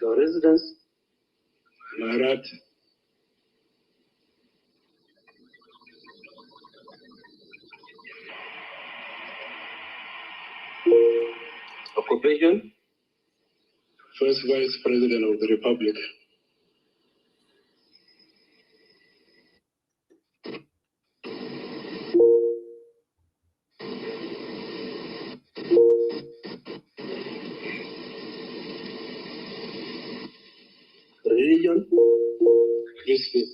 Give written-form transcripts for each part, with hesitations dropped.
of residence. Marat. Occupation. First Vice President of the Republic. Religion. Christian.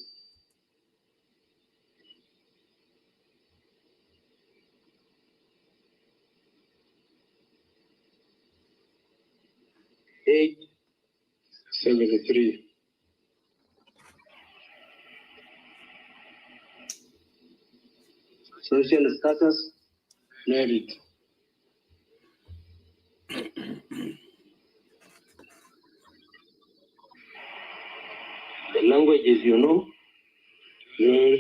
Age. 73. Social status. Married. The languages you know. Nuer,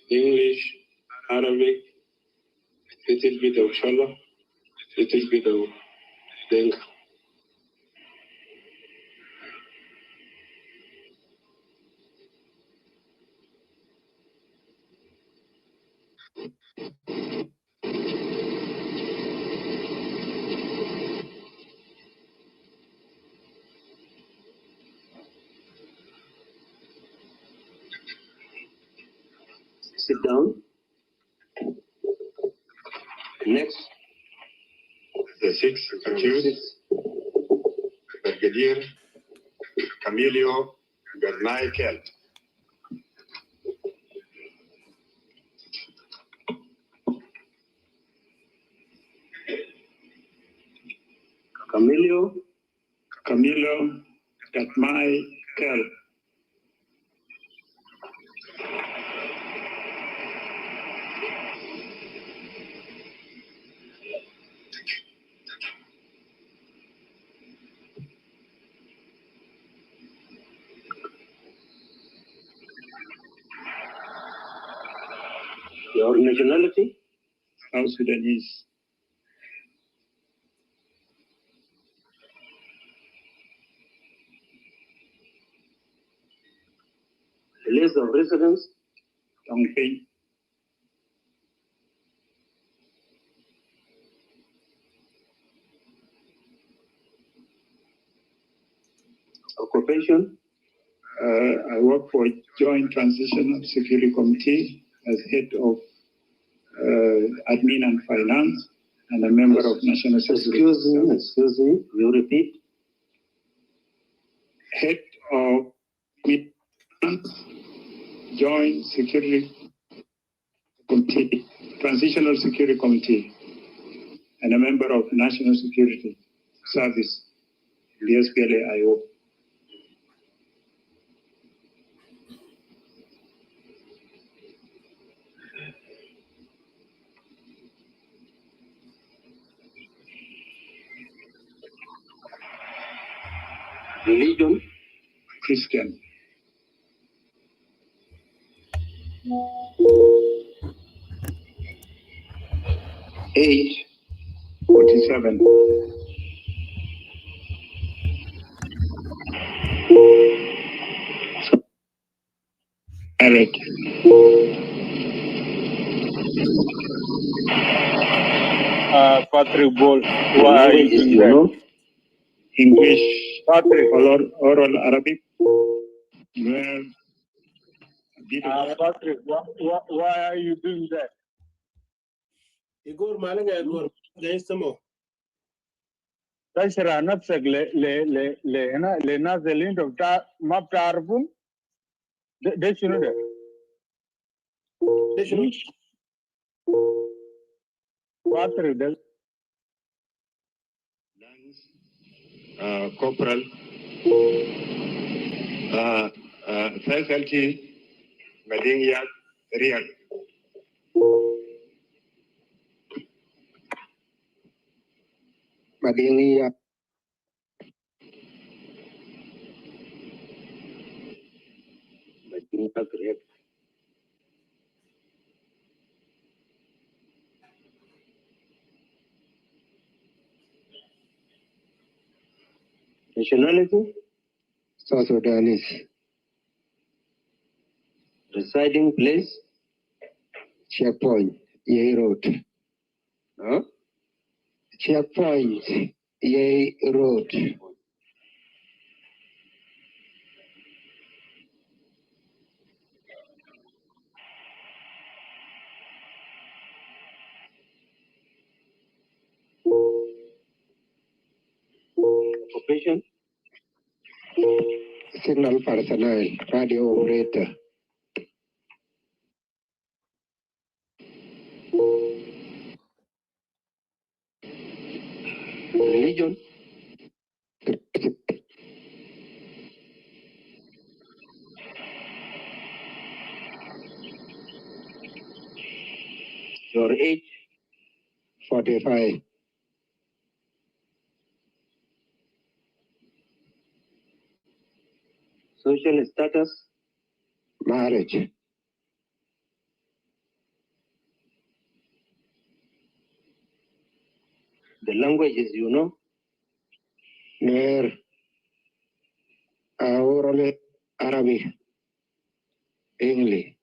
English, Arabic, little bit of Shala, little bit of Denga. Sit down. Next. The sixth accused, Brigadier Camilo Gernay-Kelt. Camilo Gernay-Kelt. Your nationality. South Sudanese. Place of residence. Tongping. Occupation. I work for Joint Transitional Security Committee as head of admin and finance and a member of National Security. Excuse me, you repeat. Head of Joint Security Committee, Transitional Security Committee, and a member of National Security Service, the SPLM. Religion. Christian. Age. 47. Married. Patrick Ball, why are you doing that? English, Patrick. oral Arabic. Well, Patrick, why are you doing that? يقول ما لقى يقول جاي يسمو. تشرح نفسك هنا للناس اللي انت ما بتعرفهم. ده شنو ده؟ ده شنو؟ باتريك ده. Corporal, faculty, Madingia, Riek. Madingia. Madingia. Nationality. South Sudanese. Residing place? Checkpoint, Yei Road. Huh? Checkpoint, Yei Road. Occupation? Signal personnel, radio operator. Religion? Your age? 45. Social status? Marriage. The languages you know? Nuer. Orally Arabic. English.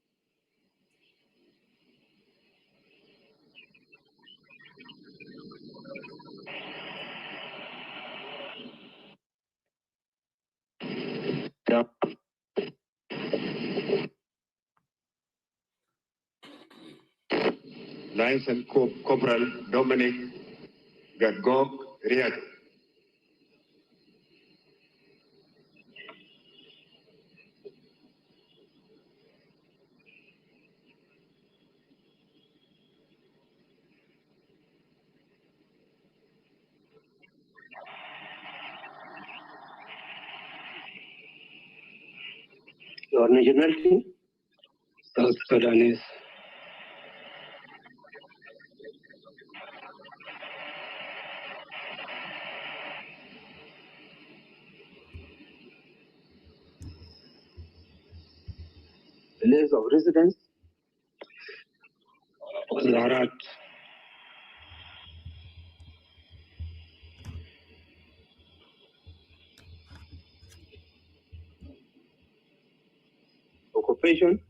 Lieutenant Corporal Dominic Gadgog Riek. Your nationality? South Sudanese. Place of residence? Larat. Occupation?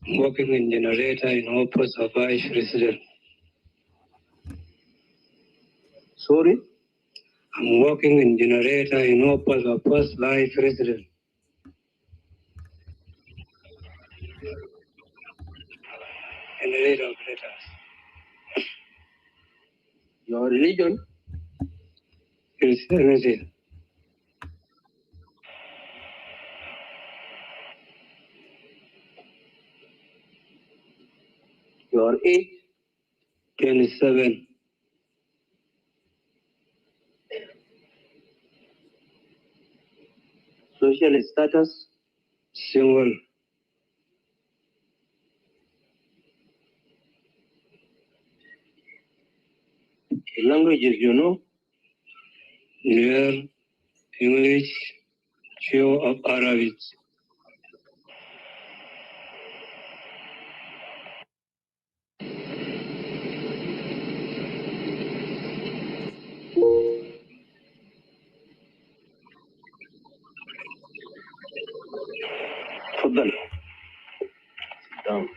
Working in generator in Opus of Vice Resident. Sorry? I'm working in generator in Opus of First Life Resident. Generator operators. Your religion? Christianity. Your age? 27. Social status? Single. The languages you know? Nuer, English, few of Arabic. تفضل. Down.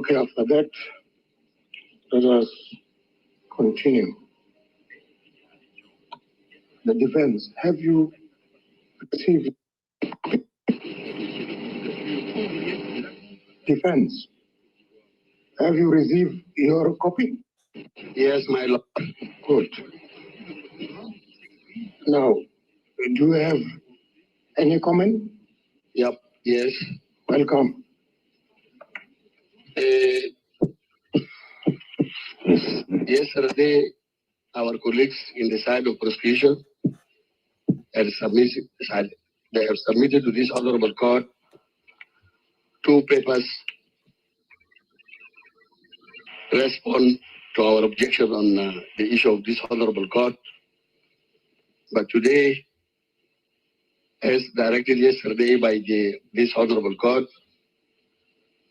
Okay, after that, let us continue. The defense, have you received defense? Have you received your copy? Yes, my lord. Good. Now, do you have any comment? Yep. Yes. Welcome. Yesterday, our colleagues in the side of prosecution they have submitted to this honorable court 2 papers respond to our objection on the issue of this honorable court. But today, as directed yesterday by this honorable court,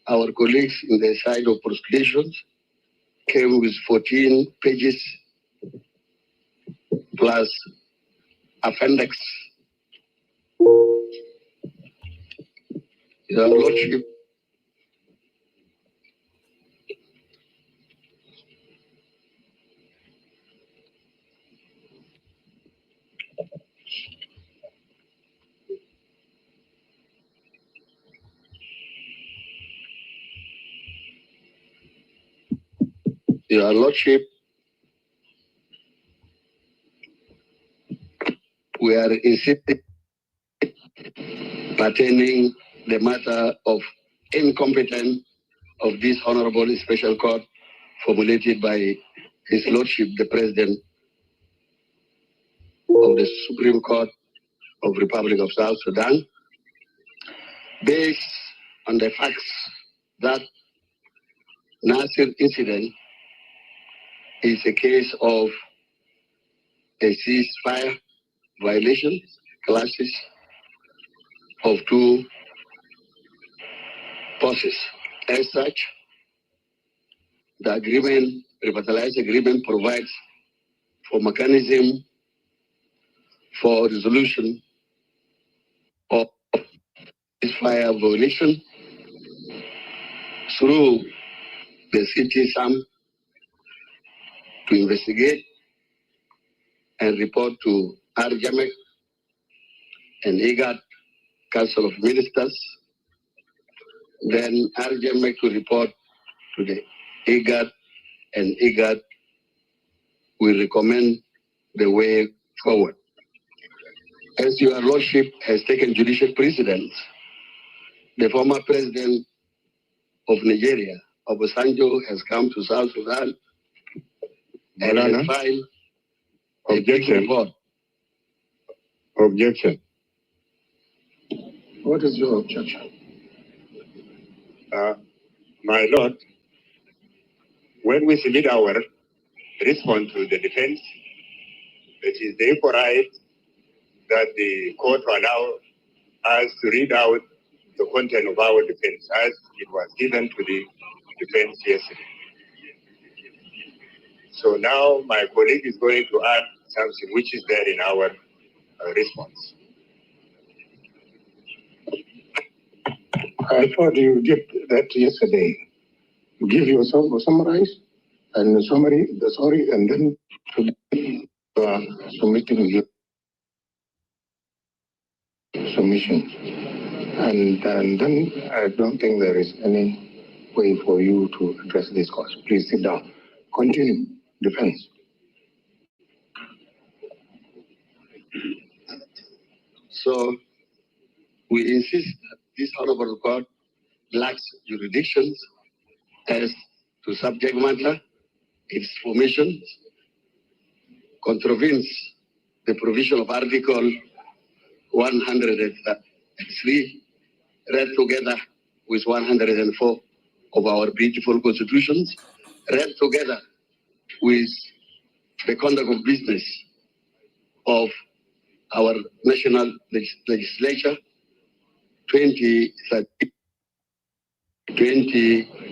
our colleagues in the side of prosecution came with 14 pages plus appendix. Your Lordship, Your Lordship, we are insisting pertaining the matter of incompetence of this honorable special court formulated by His Lordship, the President of the Supreme Court of Republic of South Sudan, based on the facts that Nasir incident is a case of a ceasefire violation, clashes of 2 forces. As such, the agreement, revitalized agreement, provides for mechanism for resolution of ceasefire violation through the CTSAM to investigate and report to RJAMEC and IGAD Council of Ministers. Then RJAMEC to report to the IGAD, and IGAD will recommend the way forward. As your Lordship has taken judicial precedence, the former president of Nigeria, Obasanjo, has come to South Sudan and has filed a big report. Objection. What is your objection? My Lord, when we submit our response to the defense, it is the equal right that the court will allow us to read out the content of our defense as it was given to the defense yesterday. So now my colleague is going to add something which is there in our response. I thought you did that yesterday. You give yourself a summarize and the story, and then submitting your submission. And then I don't think there is any way for you to address this cause. Please sit down. Continue. Defense. So we insist that this honorable court lacks jurisdictions as to subject matter, its formation, contravenes the provision of Article 103, read together with 104 of our beautiful constitutions, read together with the conduct of business of our national legislature, 20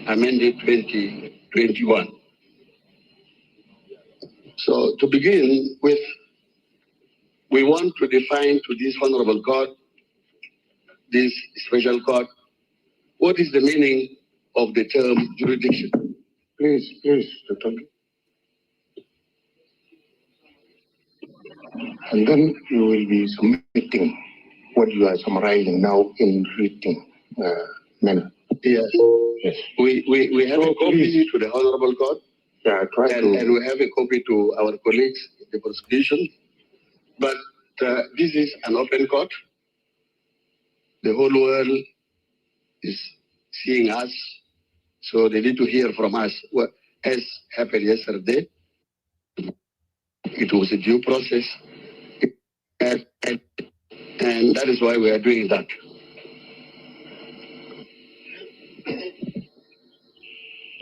amended 2021. So to begin with, we want to define to this honorable court, this special court, what is the meaning of the term jurisdiction. Please, Dr. And then you will be submitting what you are summarizing now in written manner. Yes. Yes. We have a copy to the Honorable Court. Yeah, and we have a copy to our colleagues in the prosecution. But this is an open court. The whole world is seeing us, so they need to hear from us. What as happened yesterday, it was a due process, and that is why we are doing that.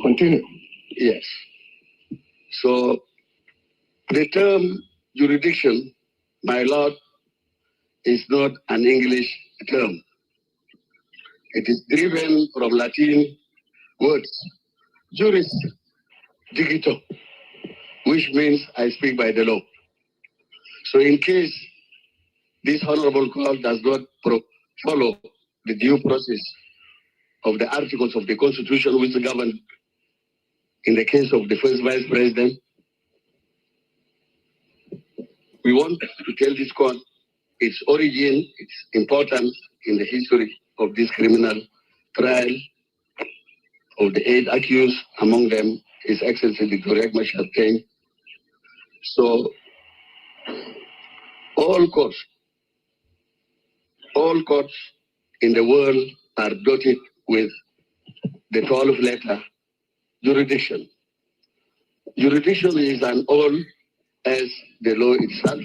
Continue. Yes. So the term jurisdiction, my lord, is not an English term. It is driven from Latin words, juris digito, which means I speak by the law. So in case this honorable court does not follow the due process of the articles of the Constitution which govern, in the case of the first vice president, we want to tell this court its origin, its importance in the history of this criminal trial of the 8 accused, among them His Excellency Dr. Riek Machar. So all courts in the world are dotted with the 12-letter jurisdiction. Jurisdiction is an all as the law itself.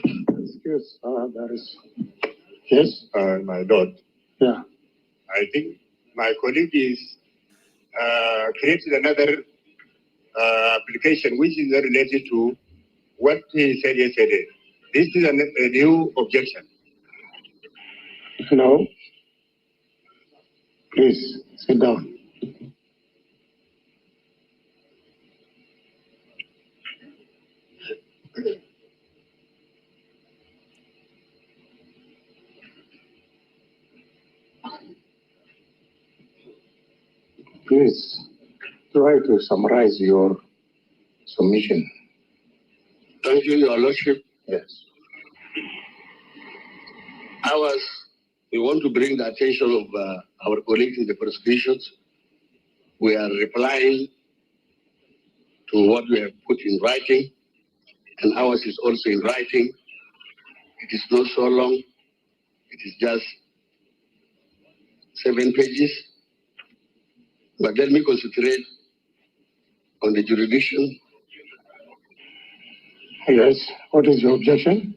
Yes, there is. Yes, My lord, yeah. I think my colleague is created another application which is not related to what he said yesterday. This is a new objection. No. Please sit down. Please try to summarize your submission. Thank you, Your Lordship. Yes. We want to bring the attention of our colleagues in the prosecutions. We are replying to what we have put in writing, and ours is also in writing. It is not so long. It is just 7 pages. But let me concentrate on the jurisdiction. Yes. What is your objection?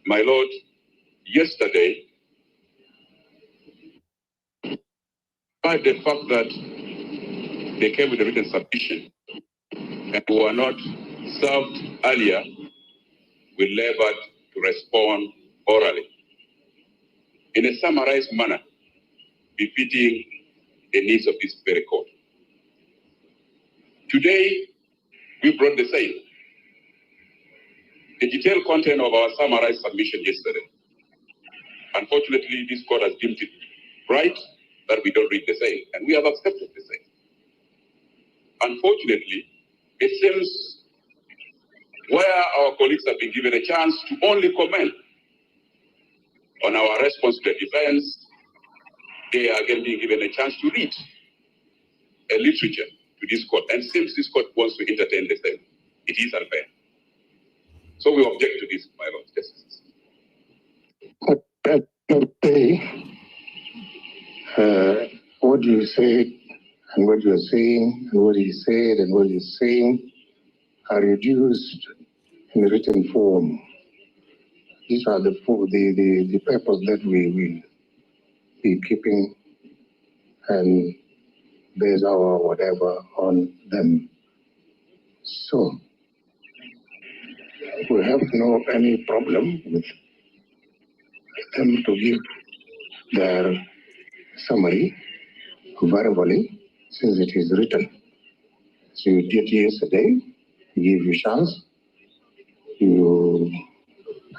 My lord, yesterday, despite the fact that they came with a written submission and were not served earlier, we labored to respond orally in a summarized manner, befitting the needs of this very court. Today, we brought the same. The detailed content of our summarized submission yesterday. Unfortunately, this court has deemed it right that we don't read the same, and we have accepted the same. Unfortunately, it seems where our colleagues have been given a chance to only comment on our response to the defense, they are again being given a chance to read a literature to this court, and since this court wants to entertain the same, it is unfair. So we object to this, my lord justices. What you said and what you're saying and what he said and what he's saying are reduced in written form. These are the papers that we will be keeping, and base our whatever on them. So we have no any problem with them to give their summary verbally, since it is written. So you did yesterday, give you chance, you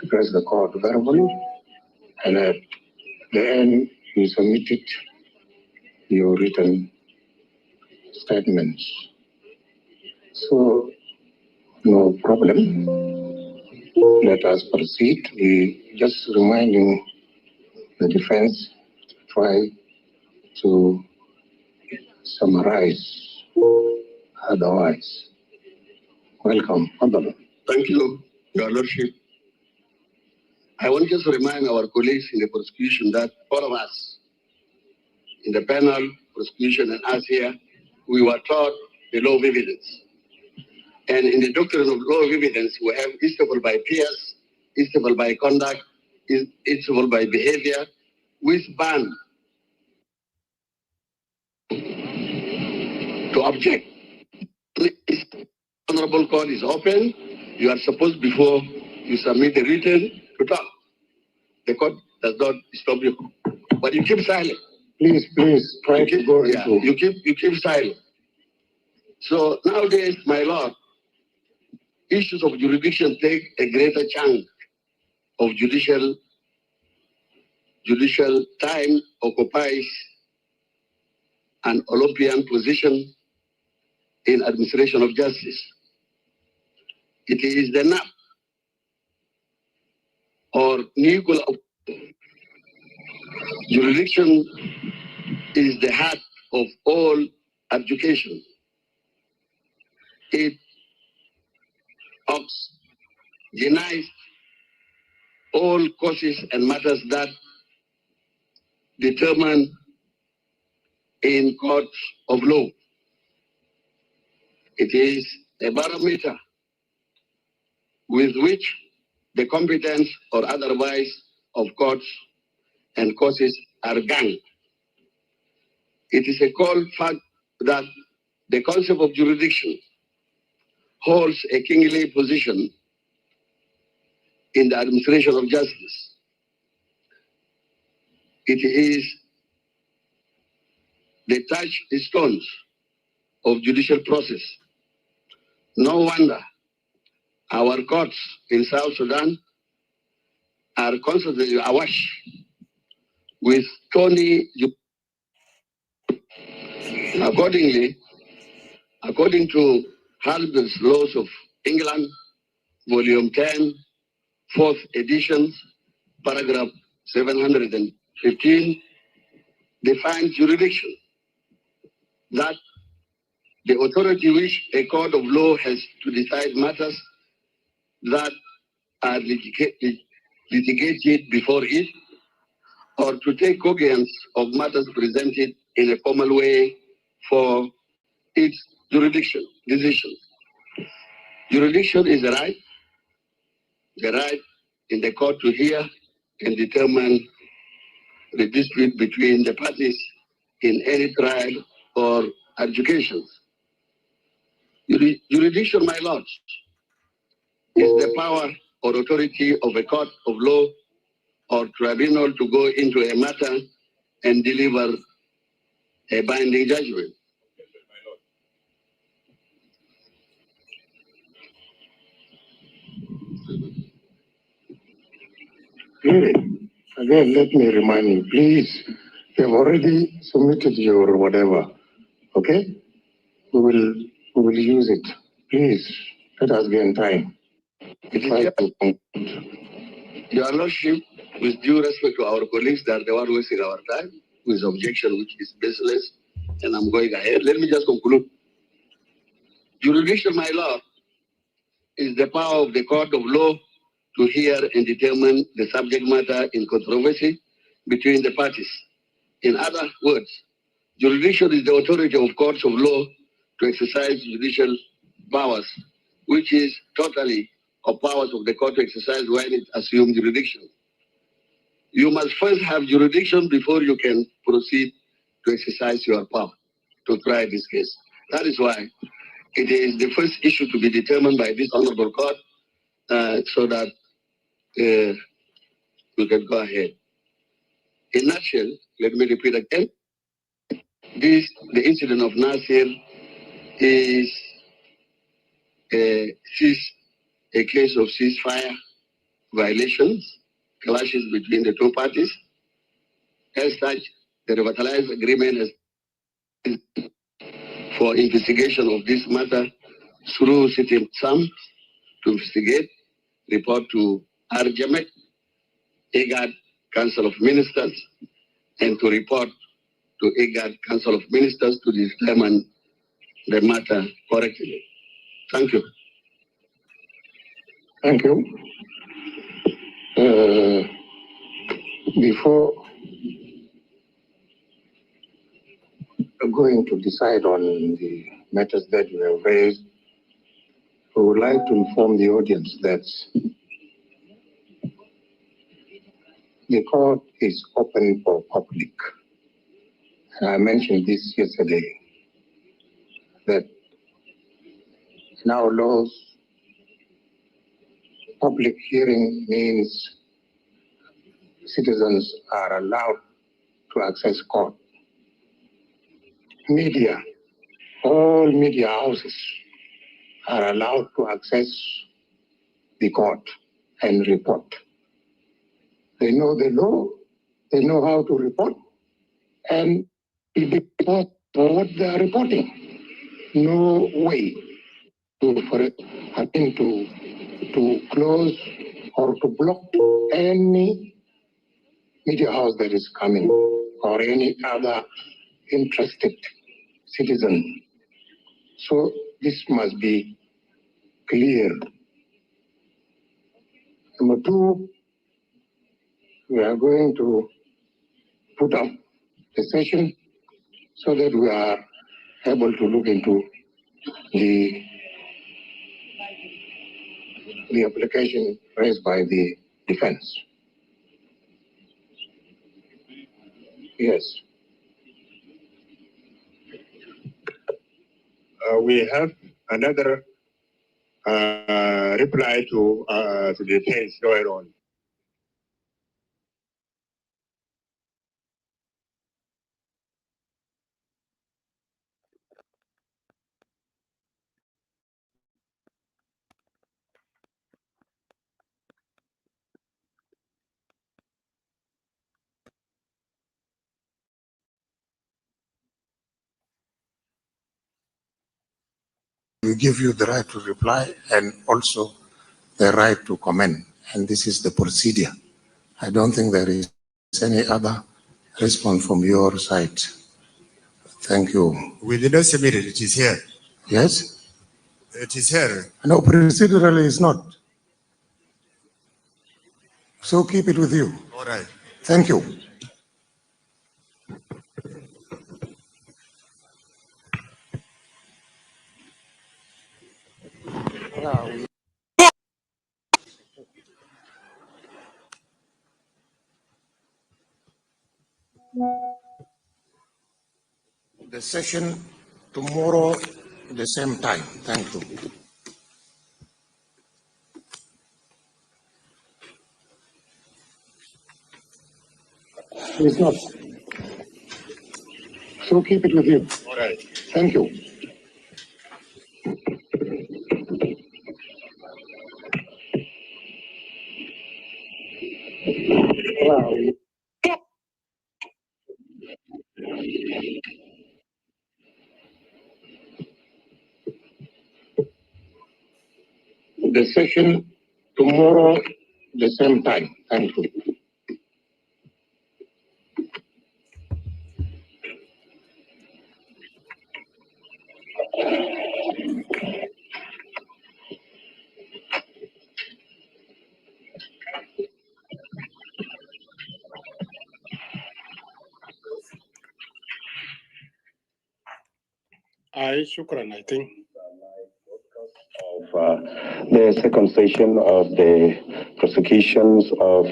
address the court verbally, and at the end you submit it your written statements. So, no problem. Let us proceed. We just reminding the defense to try to summarize. Otherwise, welcome. Thank you, Your Lordship. I want just to remind our colleagues in the prosecution that all of us in the panel, prosecution, and us here, we were taught the law of evidence. And in the doctrine of law of evidence, we have eastable by peers, eastable by conduct, eastable by behavior, which ban to object. Honorable court is open. You are supposed before you submit a written to talk. The court does not stop you, but you keep silent. Please, try to go into. You keep silent. So nowadays, my lord, issues of jurisdiction take a greater chunk of judicial time, occupies an Olympian position in administration of justice. It is the NAP or nuclear jurisdiction is the heart of all education. It denies all causes and matters that determine in courts of law. It is a barometer with which the competence or otherwise of courts and causes are gained. It is a cold fact that the concept of jurisdiction holds a kingly position in the administration of justice. It is the touchstones of judicial process. No wonder our courts in South Sudan are constantly awash with TENY. According to Harvard's Laws of England, Volume 10, 4th edition, paragraph 715, defines jurisdiction, that the authority which a court of law has to decide matters that are litigated before it, or to take cognizance of matters presented in a formal way for its jurisdiction decision. Jurisdiction is the right in the court to hear and determine the dispute between the parties in any trial or adjudications. Jurisdiction, my lords, is the power or authority of a court of law or tribunal to go into a matter and deliver a binding judgment. Again, let me remind you, please, you've already submitted your whatever, okay? We will use it. Please, let us gain time. Your Lordship, with due respect to our colleagues that they are wasting our time with objection which is baseless, and I'm going ahead. Let me just conclude. Jurisdiction, my lord, is the power of the court of law to hear and determine the subject matter in controversy between the parties. In other words, jurisdiction is the authority of courts of law to exercise judicial powers, which is totally of powers of the court to exercise when it assumes jurisdiction. You must first have jurisdiction before you can proceed to exercise your power to try this case. That is why it is the first issue to be determined by this honorable court so that we can go ahead. In a nutshell, let me repeat again. The incident of Nasir is a case of ceasefire violations, clashes between the two parties. As such, the revitalized agreement has for investigation of this matter through sitting SAM to investigate, report to RJMEC, IGAD Council of Ministers, and to report to IGAD Council of Ministers to determine the matter correctly. Thank you. Thank you. Before going to decide on the matters that you have raised, we would like to inform the audience that the court is open for public. I mentioned this yesterday, that in our laws, public hearing means citizens are allowed to access court. Media, all media houses are allowed to access the court and report. They know the law, they know how to report, and they report what they are reporting. No way to close or to block any media house that is coming or any other interested citizen. So this must be clear. Number two, we are going to put up the session so that we are able to look into the application raised by the defense. Yes. We have another reply to the defense going on. We give you the right to reply and also the right to comment. And this is the procedure. I don't think there is any other response from your side. Thank you. We did not submit it. It is here. Yes? It is here. No, procedurally it's not. So keep it with you. All right. Thank you. The session tomorrow, the same time. Thank you. It's not. So keep it with you. All right. Thank you. The session tomorrow, the same time. Thank you. Shukran, I think. Of the second session of the prosecutions of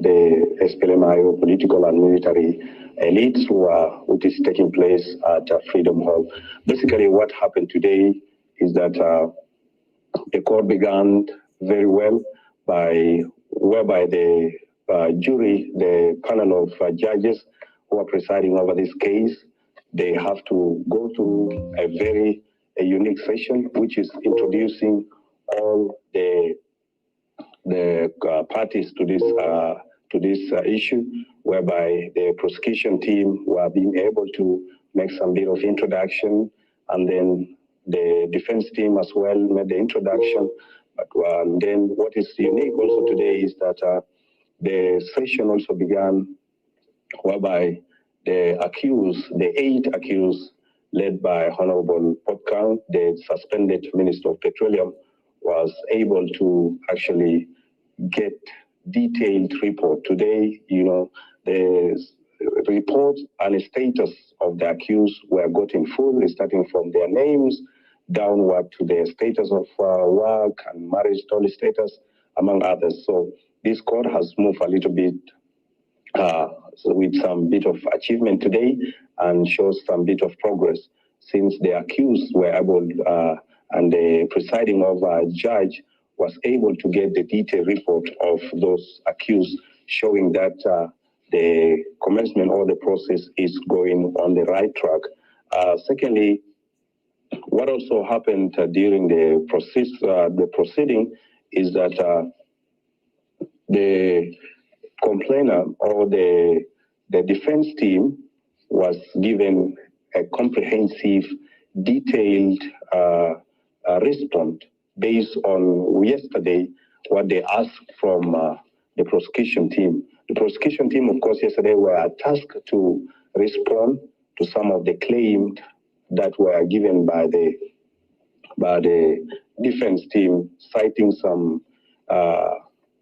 the SPLM political and military elites, which is taking place at Freedom Hall. Basically, what happened today is that the court began very well whereby the jury, the panel of judges who are presiding over this case, they have to go through a unique session, which is introducing all the parties to this issue, whereby the prosecution team were being able to make some bit of introduction, and then the defense team as well made the introduction. But then what is unique also today is that the session also began whereby the accused, the 8 accused, led by Honorable Potkan, the suspended Minister of Petroleum, was able to actually get detailed report. Today, the report and status of the accused were got in full, starting from their names downward to their status of work and marriage status, among others. So this court has moved a little bit with some bit of achievement today and shows some bit of progress since the accused were able and the presiding over judge was able to get the detailed report of those accused, showing that the commencement or the process is going on the right track. Secondly, what also happened during the proceeding is that the complainer or the defense team was given a comprehensive, detailed response based on yesterday what they asked from the prosecution team. The prosecution team, of course, yesterday were tasked to respond to some of the claims that were given by the defense team, citing some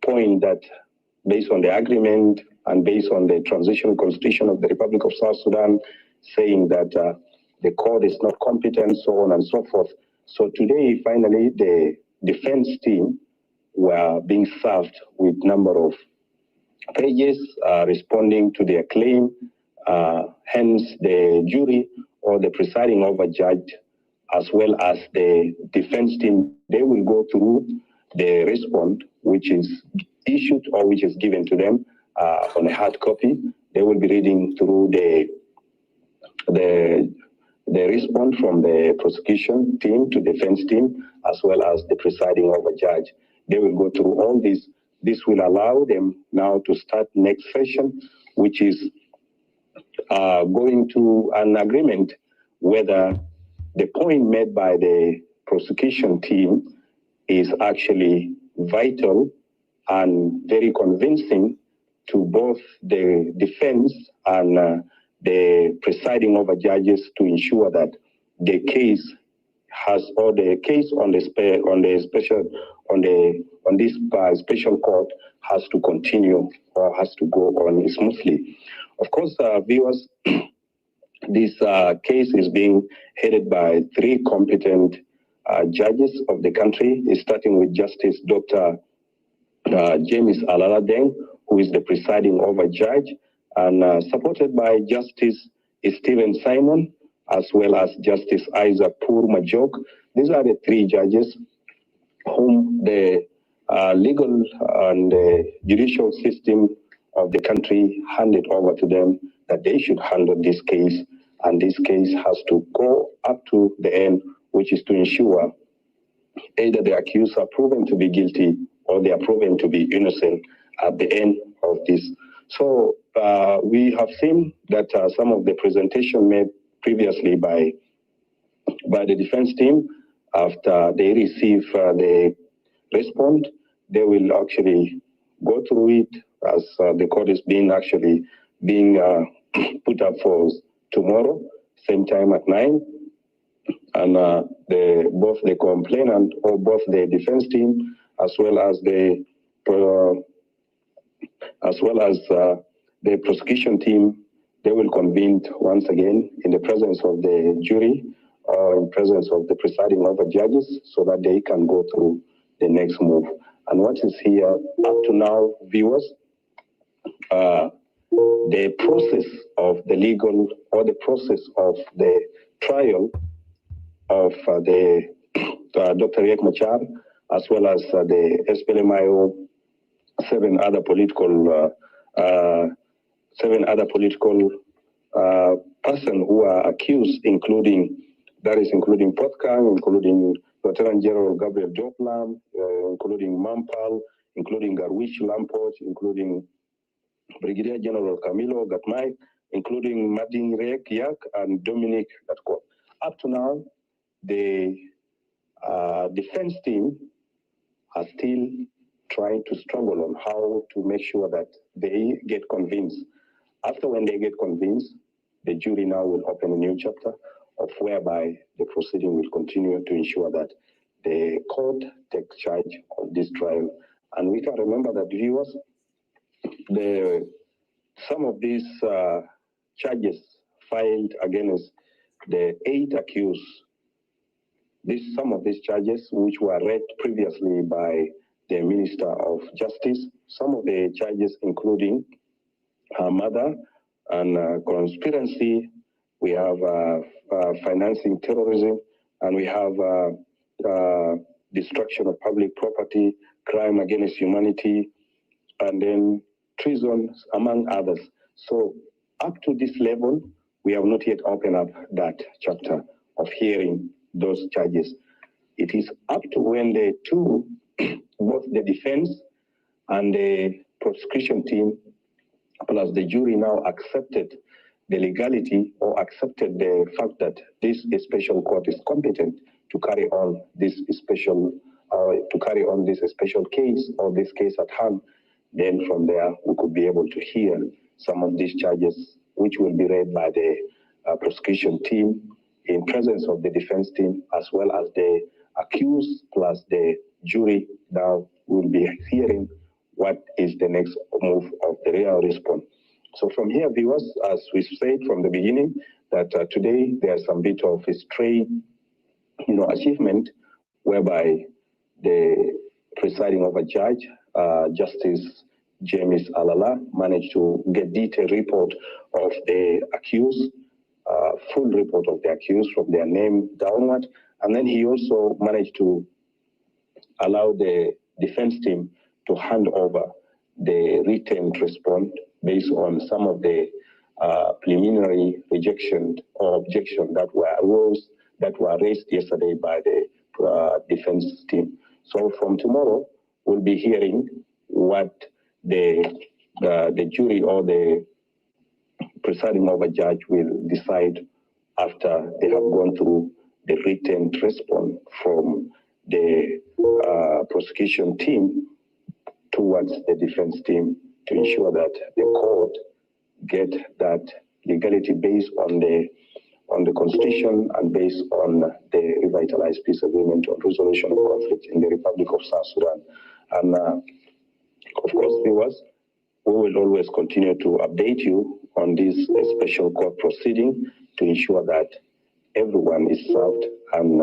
point that based on the agreement and based on the transitional constitution of the Republic of South Sudan, saying that the court is not competent, so on and so forth. So today, finally, the defense team were being served with number of pages responding to their claim. Hence, the jury or the presiding over judge, as well as the defense team, they will go through the response, which is issued or which is given to them on a hard copy. They will be reading through the response from the prosecution team to defense team, as well as the presiding over judge. They will go through all this. This will allow them now to start next session, which is going to an agreement whether the point made by the prosecution team is actually vital and very convincing to both the defense and the presiding over judges to ensure that the case has, or the case on this special court has to continue or has to go on smoothly. Of course, viewers, this case is being headed by 3 competent judges of the country, starting with Justice Dr. James Alaladeng, who is the presiding over judge, and supported by Justice Stephen Simon, as well as Justice Isaac Pur Majok. These are the 3 judges whom the legal and judicial system of the country handed over to them that they should handle this case, and this case has to go up to the end, which is to ensure either the accused are proven to be guilty or they are proven to be innocent at the end of this. So we have seen that some of the presentation made previously by the defense team, after they receive the response, they will actually go through it as the court is being put up for tomorrow, same time at 9. And both the complainant or both the defense team as well as the prosecution team, they will convene once again in the presence of the jury or in presence of the presiding over judges, so that they can go through the next move. And what is here up to now, viewers, the process of the legal or the process of the trial of Dr. Riek Machar, as well as the SPLM-IO, 7 other political persons who are accused, including Potkang, including Lieutenant General Gabriel Joplam, including Mampal, including Garwish Lamport, including Brigadier General Camilo Gatmai, including Madin Riek and Dominic Gatko. Up to now, the defense team are still trying to struggle on how to make sure that they get convinced. After when they get convinced, the jury now will open a new chapter of whereby the proceeding will continue to ensure that the court takes charge of this trial. And we can remember that, viewers, some of these charges filed against the 8 accused, some of these charges which were read previously by the Minister of Justice, some of the charges including murder and conspiracy, we have financing terrorism, and we have destruction of public property, crime against humanity, and then treason, among others. So up to this level, we have not yet opened up that chapter of hearing those charges. It is up to when the two, both the defense and the prosecution team, plus the jury now accepted the legality or accepted the fact that this special court is competent to carry on this special case or this case at hand. Then from there, we could be able to hear some of these charges, which will be read by the prosecution team in presence of the defense team, as well as the accused plus the jury. Now we'll be hearing what is the next move of the real response. So from here, viewers, as we said from the beginning, that today there's some bit of a stray, achievement whereby the presiding over judge, Justice James Alala, managed to get detailed report of the accused, full report of the accused from their name downward, and then he also managed to allow the defense team to hand over the written response based on some of the preliminary rejection or objection that were raised yesterday by the defense team. So from tomorrow, we'll be hearing what the jury or the presiding over judge will decide after they have gone through the written response from the prosecution team towards the defense team to ensure that the court get that legality based on the constitution and based on the revitalized peace agreement on resolution of conflict in the Republic of South Sudan. And of course, viewers, we will always continue to update you on this special court proceeding to ensure that everyone is served. And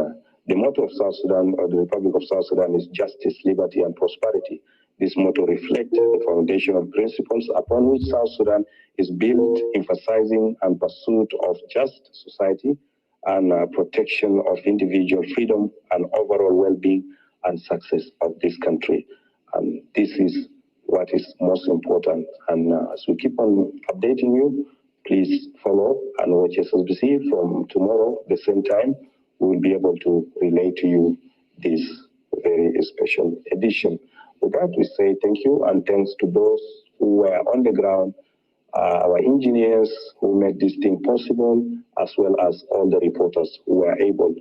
the motto of South Sudan, or the Republic of South Sudan, is justice, liberty, and prosperity. This motto reflects the foundational principles upon which South Sudan is built, emphasizing and pursuit of just society and protection of individual freedom and overall well-being and success of this country. And this is what is most important. And as we keep on updating you, please follow and watch SSBC from tomorrow, the same time. We will be able to relay to you this very special edition. With that, we say thank you and thanks to those who were on the ground, our engineers who made this thing possible, as well as all the reporters who were able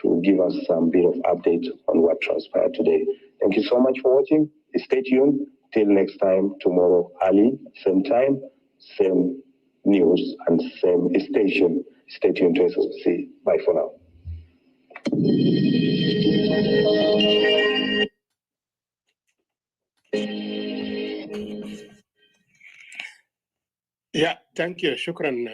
to give us some bit of update on what transpired today. Thank you so much for watching. Stay tuned till next time tomorrow early, same time, same news and same station. Stay tuned to SSBC. Bye for now. Yeah, thank you. Shukran.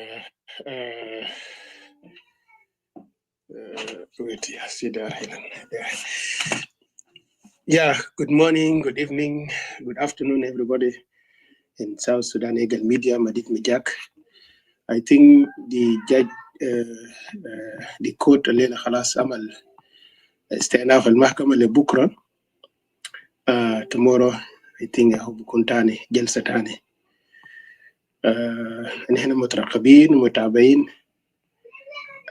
Yeah, good morning, good evening, good afternoon, everybody in South Sudan Eagle Media, Madit Mijak. I think the judge, the court, الليلة خلاص عمل استئناف المحكمة لبكرة. Tomorrow, I think هو بكون تاني جلسة تاني. نحن مترقبين ومتابعين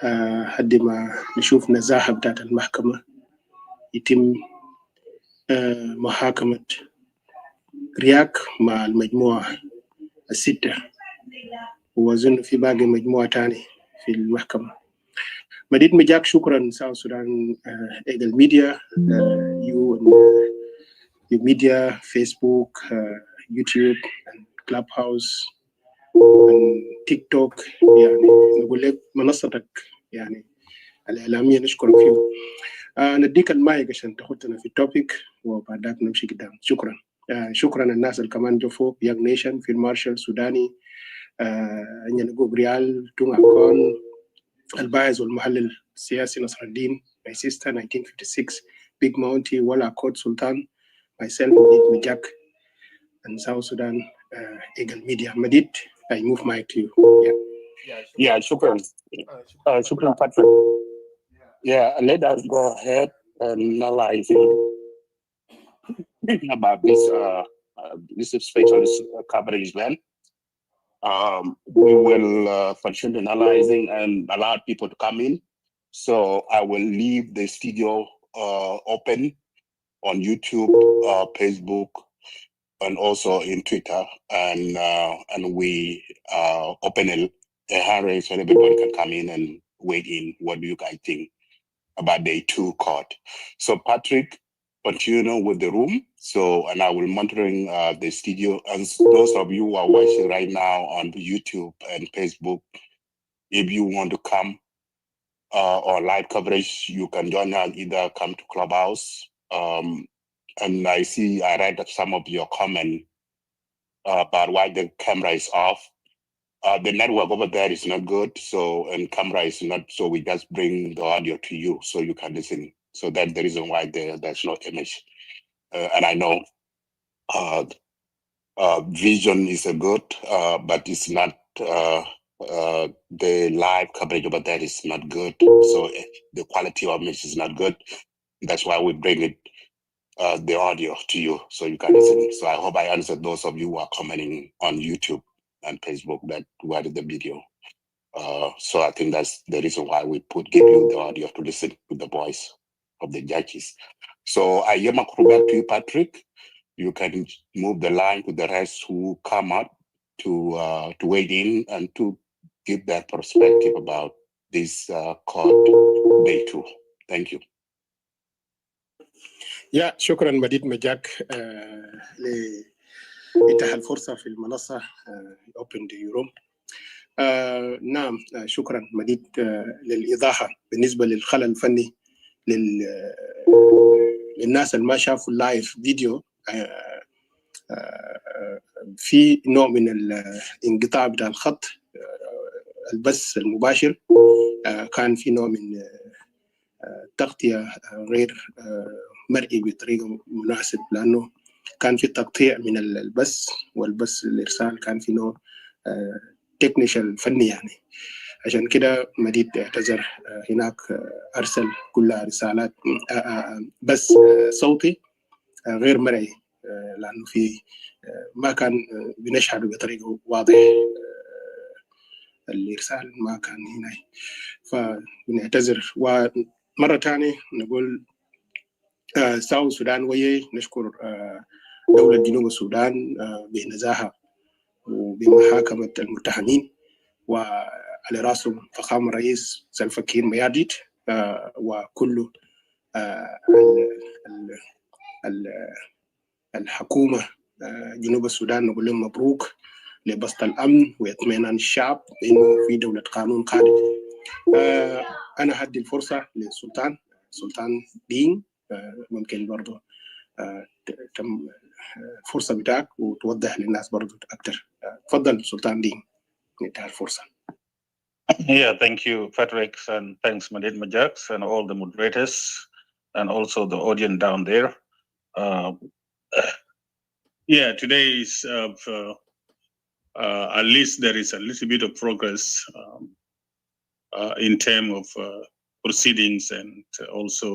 لحد ما نشوف نزاهة بتاعت المحكمة يتم محاكمة رياك مع المجموعة الستة وأظن في باقي مجموعة تاني في المحكمة. مديد مجاك شكرا South Sudan Eagle Media, you and your media, Facebook, YouTube and Clubhouse and TikTok. يعني نقول لك منصتك يعني الإعلامية نشكرك فيه. نديك المايك عشان تاخدنا في التوبيك وبعدك نمشي قدام. شكرا. شكرا الناس اللي كمان جو فوق يانج نيشن في المارشال سوداني نقول ريال تونغ كون الباعث والمحلل السياسي نصر الدين my sister 1956 Big Mounty ولا كود سلطان myself Madid Mijak and South Sudan Eagle Media. Madid, I move mic to you. Yeah, shukran. Shukran, Patrick. Yeah, let us go ahead and analyze about this special coverage then. We will continue analyzing and allow people to come in. So I will leave the studio open on YouTube, Facebook, and also in Twitter, and we open a hand raise so everybody can come in and weigh in. What do you guys think about day 2 court? So Patrick, continue with the room. So, and I will monitoring the studio. And those of you who are watching right now on YouTube and Facebook, if you want to come or live coverage, you can join us, either come to Clubhouse. And I read some of your comment about why the camera is off. The network over there is not good, so, and camera is not, so we just bring the audio to you so you can listen. So that's the reason why there's no image. And I know vision is a good, but it's not, the live coverage over there is not good. So the quality of image is not good. That's why we bring it, the audio to you so you can listen. So I hope I answered those of you who are commenting on YouTube and Facebook that were the video. So I think that's the reason why we give you the audio to listen to the voice of the judges. So I am back to you, Patrick. You can move the line to the rest who come out to weigh in and to give their perspective about this court day 2. Thank you. يا شكرا مديد مجاك لإتاحة الفرصة في المنصة Open the Room. نعم شكرا مديد للإيضاح بالنسبة للخلل الفني للناس اللي ما شافوا اللايف فيديو. في نوع من الانقطاع بتاع الخط البث المباشر. كان في نوع من تغطية غير مرئي بطريقة مناسب، لأنه كان في تقطيع من البث والبث الإرسال كان في نوع تكنيشال فني يعني. عشان كده مديد اعتذر هناك، أرسل كلها رسالات بس صوتي غير مرئي، لأنه في ما كان بنشهد بطريقة واضحة، الإرسال ما كان هنا. فبنعتذر. ومرة تانية نقول ساوث السودان ويا نشكر دولة جنوب السودان بنزاهة وبمحاكمة المتهمين، وعلى راسهم فخامة الرئيس سلفا كير مياديت وكل الحكومة جنوب السودان. نقول لهم مبروك لبسط الأمن واطمئنان الشعب إنه في دولة قانون قادم. أنا هدي الفرصة للسلطان دين، ممكن برضو تم الفرصة بتاعك وتوضح للناس برضو أكتر. تفضل سلطان دين، انتهى الفرصة. Yeah, thank you, Patrick, and thanks, Madid Majax, and all the moderators, and also the audience down there. Yeah, today is at least there is a little bit of progress in terms of proceedings and also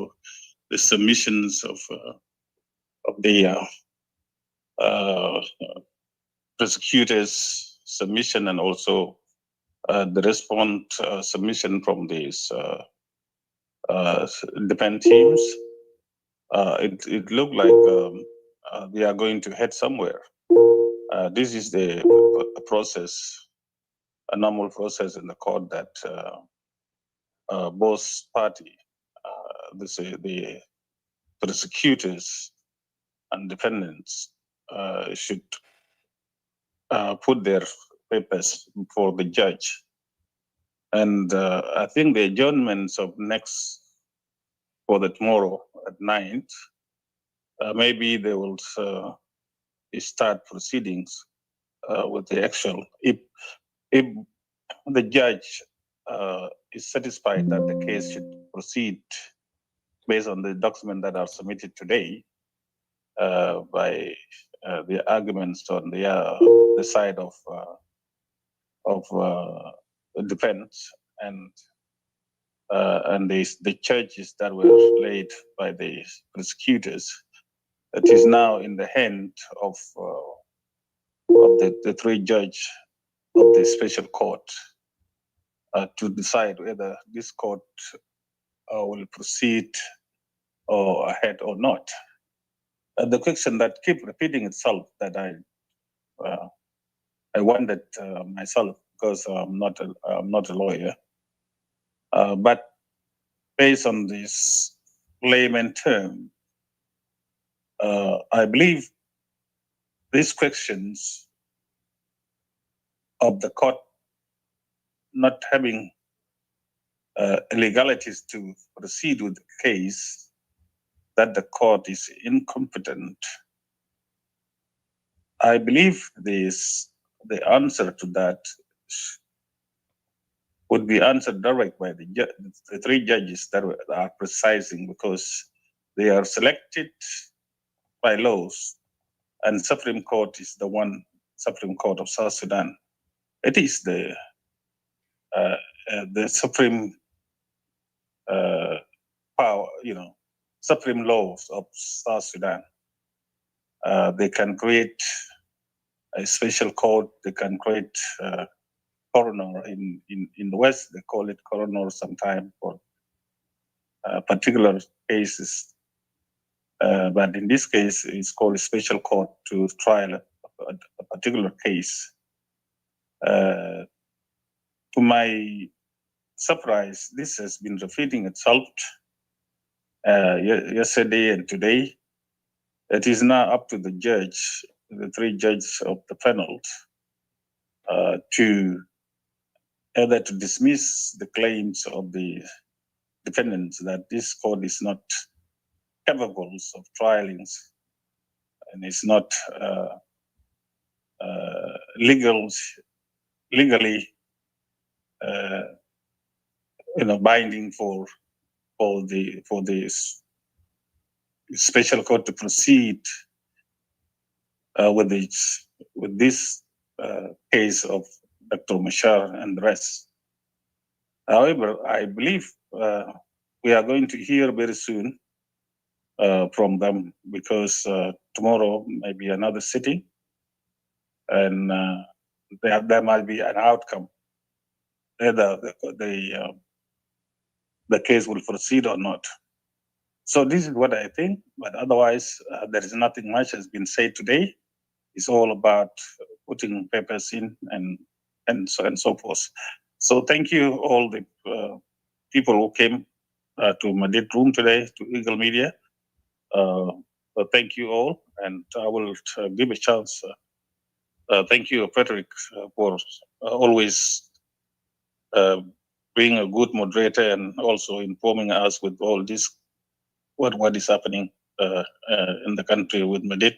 the submissions of the prosecutors' submission, and also the response submission from these defense teams. It looked like we are going to head somewhere. This is the process a normal process in the court that both parties, the prosecutors and defendants, should put their papers before the judge. And I think the adjournments of for the tomorrow at 9, maybe they will start proceedings with the actual. If the judge is satisfied that the case should proceed based on the documents that are submitted today by the arguments on the side of defense and the charges that were laid by the prosecutors, it is now in the hand of the three judges of the special court to decide whether this court will proceed or ahead or not. The question that keeps repeating itself that I wondered myself, because I'm not a lawyer, but based on this layman term, I believe these questions of the court not having illegalities to proceed with the case, that the court is incompetent. I believe the answer to that would be answered direct by the three judges that are presiding, because they are selected by laws, and Supreme Court is the one Supreme Court of South Sudan. It is the supreme power, supreme laws of South Sudan. They can create a special court. They can create coroner in the West. They call it coroner sometimes for particular cases. But in this case, it's called a special court to trial a particular case. To my surprise, this has been repeating itself yesterday and today. It is now up to the judge, the three judges of the panel, to either to dismiss the claims of the defendants that this court is not capable of trialing and is not legally binding for the special court to proceed with this case of Dr. Machar and the rest. However, I believe we are going to hear very soon from them, because tomorrow may be another sitting, and there might be an outcome, whether the case will proceed or not. So this is what I think, but otherwise there is nothing much has been said today. It's all about putting papers in and so forth. So thank you all the people who came to Madrid room today, to Eagle Media. Thank you all, and I will give a chance. Thank you, Patrick, for always being a good moderator and also informing us with all this, what is happening in the country with Madrid,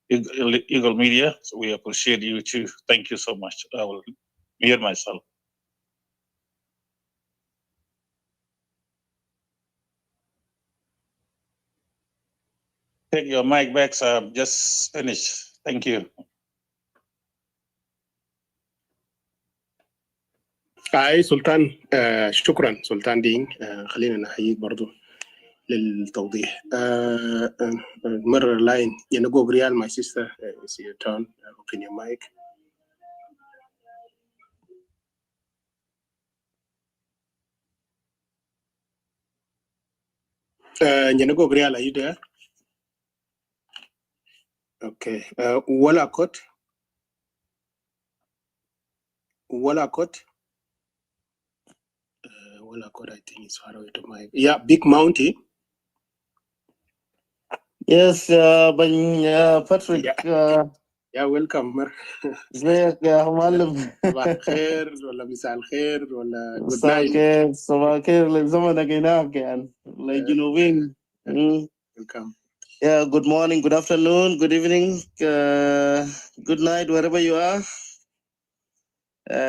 Eagle Media. So we appreciate you too. Thank you so much. I will mute myself. Take your mic back, sir. Just finished. Thank you. سلطان شكرا سلطان دين. خلينا نحييك برضو للتوضيح. مرة لاين ينقو Grial, my sister, it's your turn. Open your mic. Nyanego Grial, are you there? Okay. Wala Kot. Wallacott. Wallacott, I think is far away to my. Yeah, Big Mounty. Yes, Patrick. Yeah, welcome. ازيك يا معلم؟ صباح الخير ولا مساء الخير ولا good مساء night. الخير، صباح الخير لزمنك هناك يعني للجنوبين. Welcome. Yeah, good morning, good afternoon, good evening, good night, wherever you are.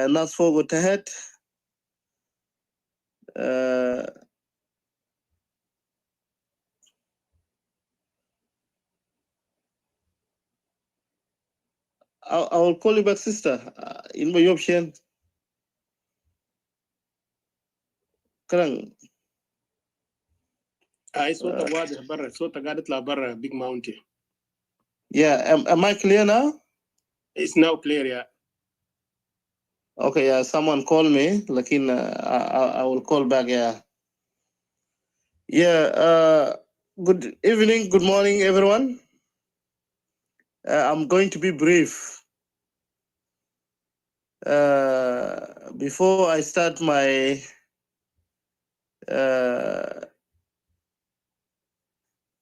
Nas forward ahead. I will call you back, sister. In my option. Karang. صوتك واضح برا، صوتك قاعد يطلع برا Big Mounty. Yeah, am I clear now? It's now clear, yeah. Okay, yeah, someone called me, lakin I will call back, yeah. Yeah, good evening, good morning, everyone. I'm going to be brief. Before I start my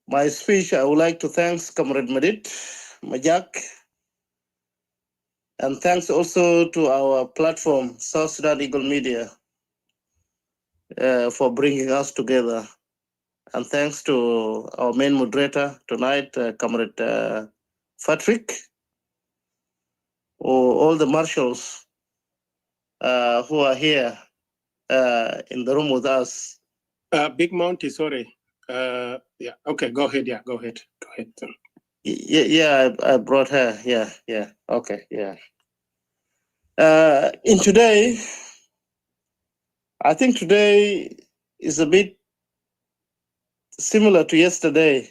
my speech, I would like to thank Comrade Madid, Majak, and thanks also to our platform, South Sudan Eagle Media, for bringing us together. And thanks to our main moderator tonight, Comrade Patrick, or all the marshals who are here in the room with us. Big Mounty, sorry. Yeah, okay, go ahead, yeah, go ahead. Yeah, I brought her. Yeah, okay, yeah. In today, I think today is a bit similar to yesterday.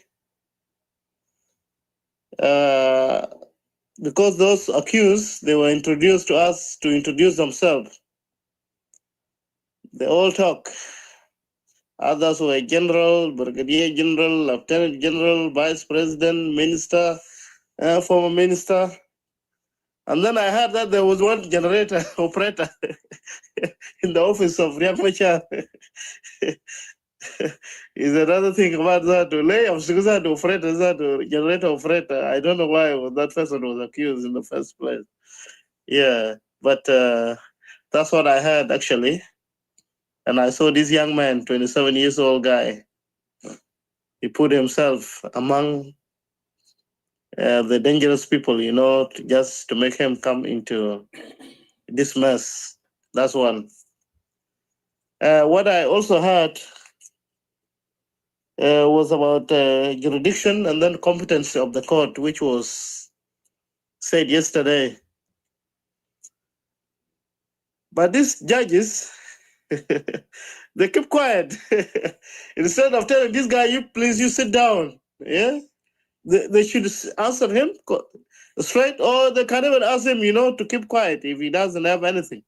Because those accused, they were introduced to us to introduce themselves. They all talk. Others were general, brigadier general, lieutenant general, vice president, minister, former minister. And then I heard that there was one generator operator in the office of Riek Machar. Is another thing about that. Generator operator. I don't know why that person was accused in the first place. Yeah, but that's what I heard actually. And I saw this young man, 27 years old guy. He put himself among the dangerous people, just to make him come into this mess. That's one. What I also heard was about jurisdiction and then competency of the court, which was said yesterday. But these judges, they keep quiet. Instead of telling this guy, you sit down. Yeah, they should answer him straight, or they can even ask him, to keep quiet if he doesn't have anything,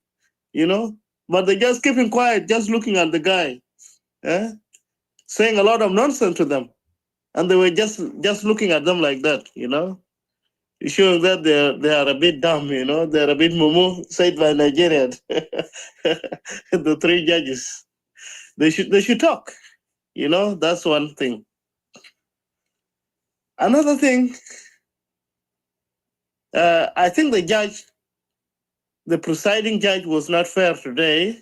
But they just keep him quiet, just looking at the guy, saying a lot of nonsense to them, and they were just looking at them like that, showing that they are a bit dumb, they're a bit mumu, said by Nigerians. The three judges, they should talk, that's one thing. Another thing, I think the presiding judge was not fair today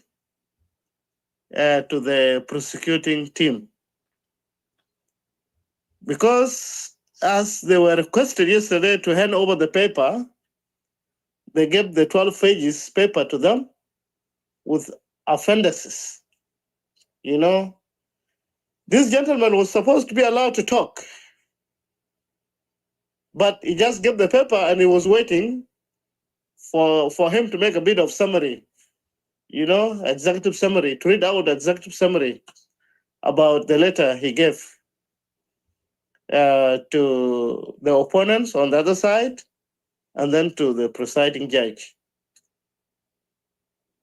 to the prosecuting team, because as they were requested yesterday to hand over the paper, they gave the 12 pages paper to them with appendices. This gentleman was supposed to be allowed to talk, but he just gave the paper and he was waiting for him to make a bit of summary, executive summary, to read out executive summary about the letter he gave to the opponents on the other side and then to the presiding judge.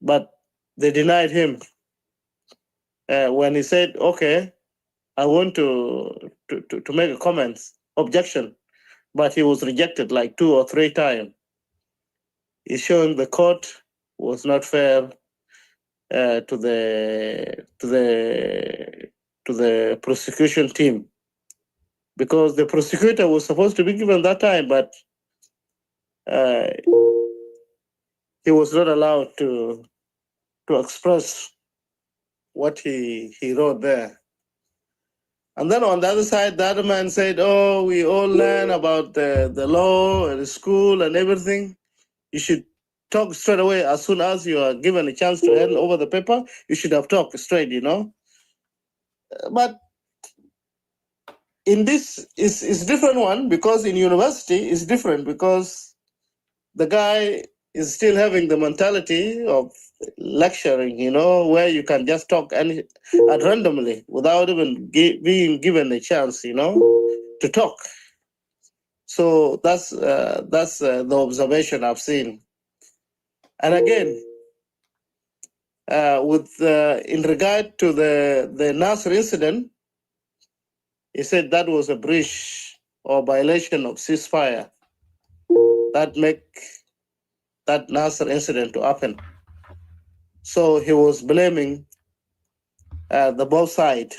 But they denied him when he said, okay, I want to make a comment, objection, but he was rejected like 2 or 3 times. He's showing the court was not fair to the prosecution team, because the prosecutor was supposed to be given that time, but he was not allowed to express what he wrote there. And then on the other side, the other man said, "Oh, we all learn about the law and the school and everything. You should talk straight away as soon as you are given a chance to hand over the paper. You should have talked straight, you know." But in this is different one, because in university is different, because the guy is still having the mentality of lecturing, you know, where you can just talk and randomly without even being given a chance, you know, to talk. So that's the observation I've seen. And again, in regard to the Nasser incident, he said that was a breach or violation of ceasefire that make that Nasser incident to happen. So he was blaming the both side,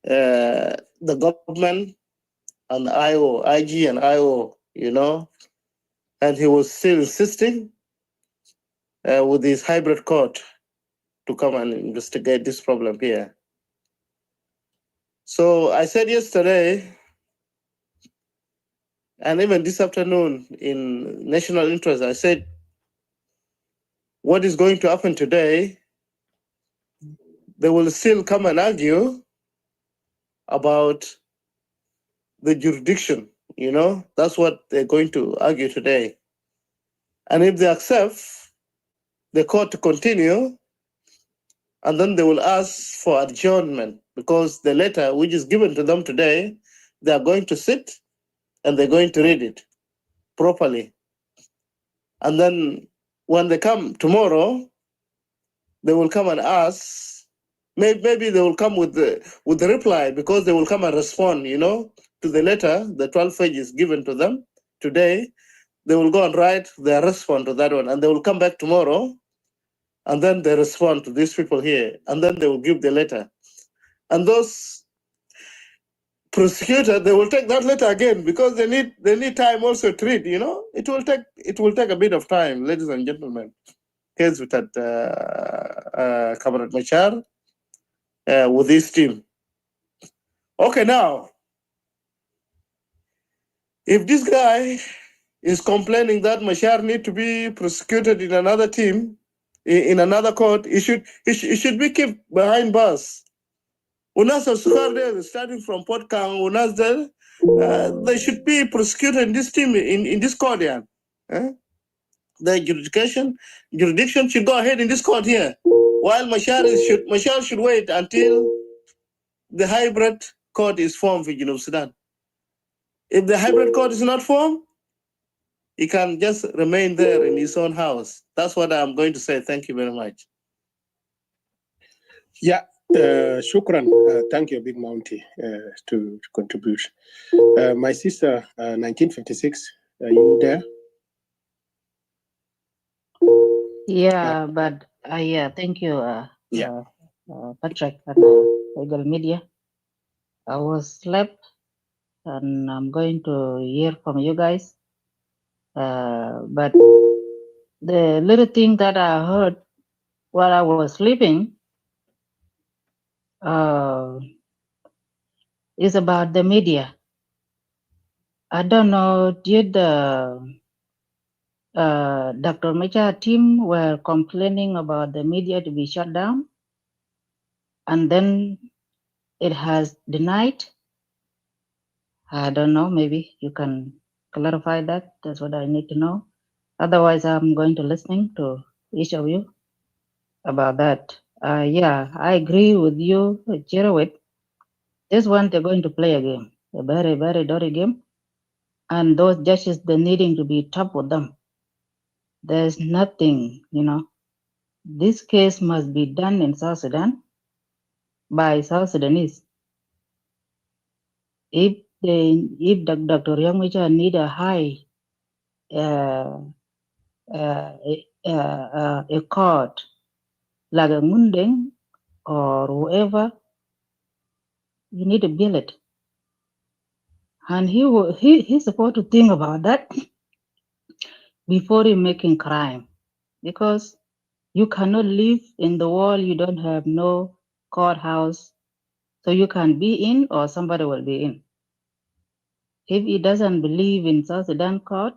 the government and IO, IG and IO, you know, and he was still insisting with his hybrid court to come and investigate this problem here. So I said yesterday, and even this afternoon in national interest, I said, what is going to happen today, they will still come and argue about the jurisdiction, you know, that's what they're going to argue today. And if they accept the court to continue, and then they will ask for adjournment, because the letter which is given to them today, they are going to sit and they're going to read it properly. And then when they come tomorrow, they will come and ask, maybe they will come with the reply, because they will come and respond, you know, to the letter, the 12 pages given to them today. They will go and write their response to that one, and they will come back tomorrow, and then they respond to these people here, and then they will give the letter. And those prosecutors, they will take that letter again, because they need time also to read, you know. It will take a bit of time, ladies and gentlemen. Case with that Riek Machar with this team. Okay, now, if this guy is complaining that Machar need to be prosecuted in another team, in another court, he should be kept behind bars. Unas of Sukar, starting from Port Kang, Unas there, they should be prosecuted in this team, in this court here. The jurisdiction should go ahead in this court here. While Machar should wait until the hybrid court is formed for Sudan. If the hybrid court is not formed, he can just remain there in his own house. That's what I'm going to say. Thank you very much. Yeah, shukran. Thank you, Big Mounty, to contribute. My sister, 1956, are you there? Yeah, but yeah, thank you, Patrick and Eagle Media. I was slept, and I'm going to hear from you guys. But the little thing that I heard while I was sleeping is about the media. I don't know, did Dr. Machar team were complaining about the media to be shut down, and then it has denied? I don't know, maybe you can clarify that. That's what I need to know. Otherwise, I'm going to listening to each of you about that. Yeah, I agree with you, Jerowit. This one, they're going to play a game, a very, very dirty game. And those judges, they're needing to be tough with them. There's nothing, this case must be done in South Sudan by South Sudanese. If Dr. Riek Machar need a high a court like a Mundeng or whoever, you need to build it. And he's supposed to think about that before he making crime, because you cannot live in the world you don't have no courthouse, so you can be in or somebody will be in. If he doesn't believe in South Sudan court,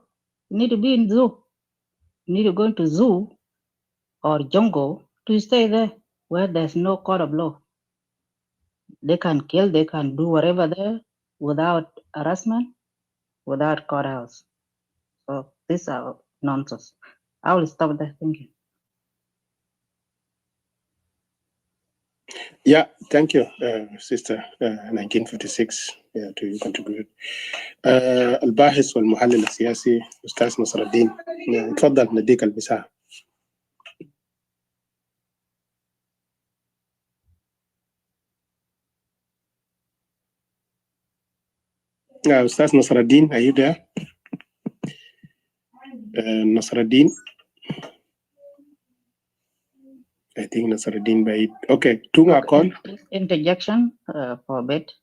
you need to be in zoo. You need to go into zoo or jungle to stay there where there's no court of law. They can kill, they can do whatever there without harassment, without courthouse. So these are nonsense. I will stop there. Thank you. Yeah, thank you, Sister 1956, to your contribute. الباحث والمحلل السياسي أستاذ نصر الدين، تفضل نديك المساحة. أستاذ نصر الدين, are you there? نصر الدين. I think Nasr al-Din by okay. Tunga Kon. Interjection for a bit.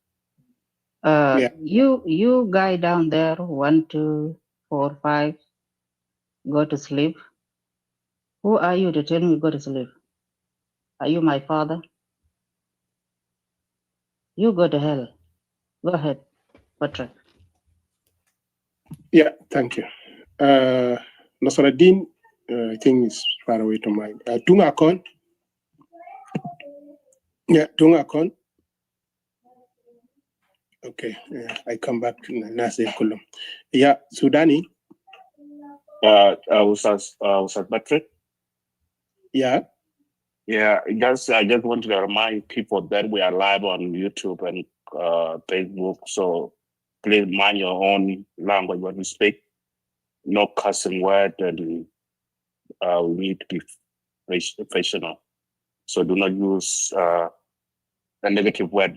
You guy down there, 1, 2, 4, 5, go to sleep. Who are you to tell me go to sleep? Are you my father? You go to hell. Go ahead, Patrick. Yeah, thank you. Nasr al-Din, I think is far away to mine. Tunga Kon. Yeah, Tunga Kon. Okay, I come back to Nasir Kulum. Yeah, Sudani. I was Patrick. Yeah. Yeah, I just wanted to remind people that we are live on YouTube and Facebook. So please mind your own language when we speak. No cussing word, and we need to be professional. So do not use a negative word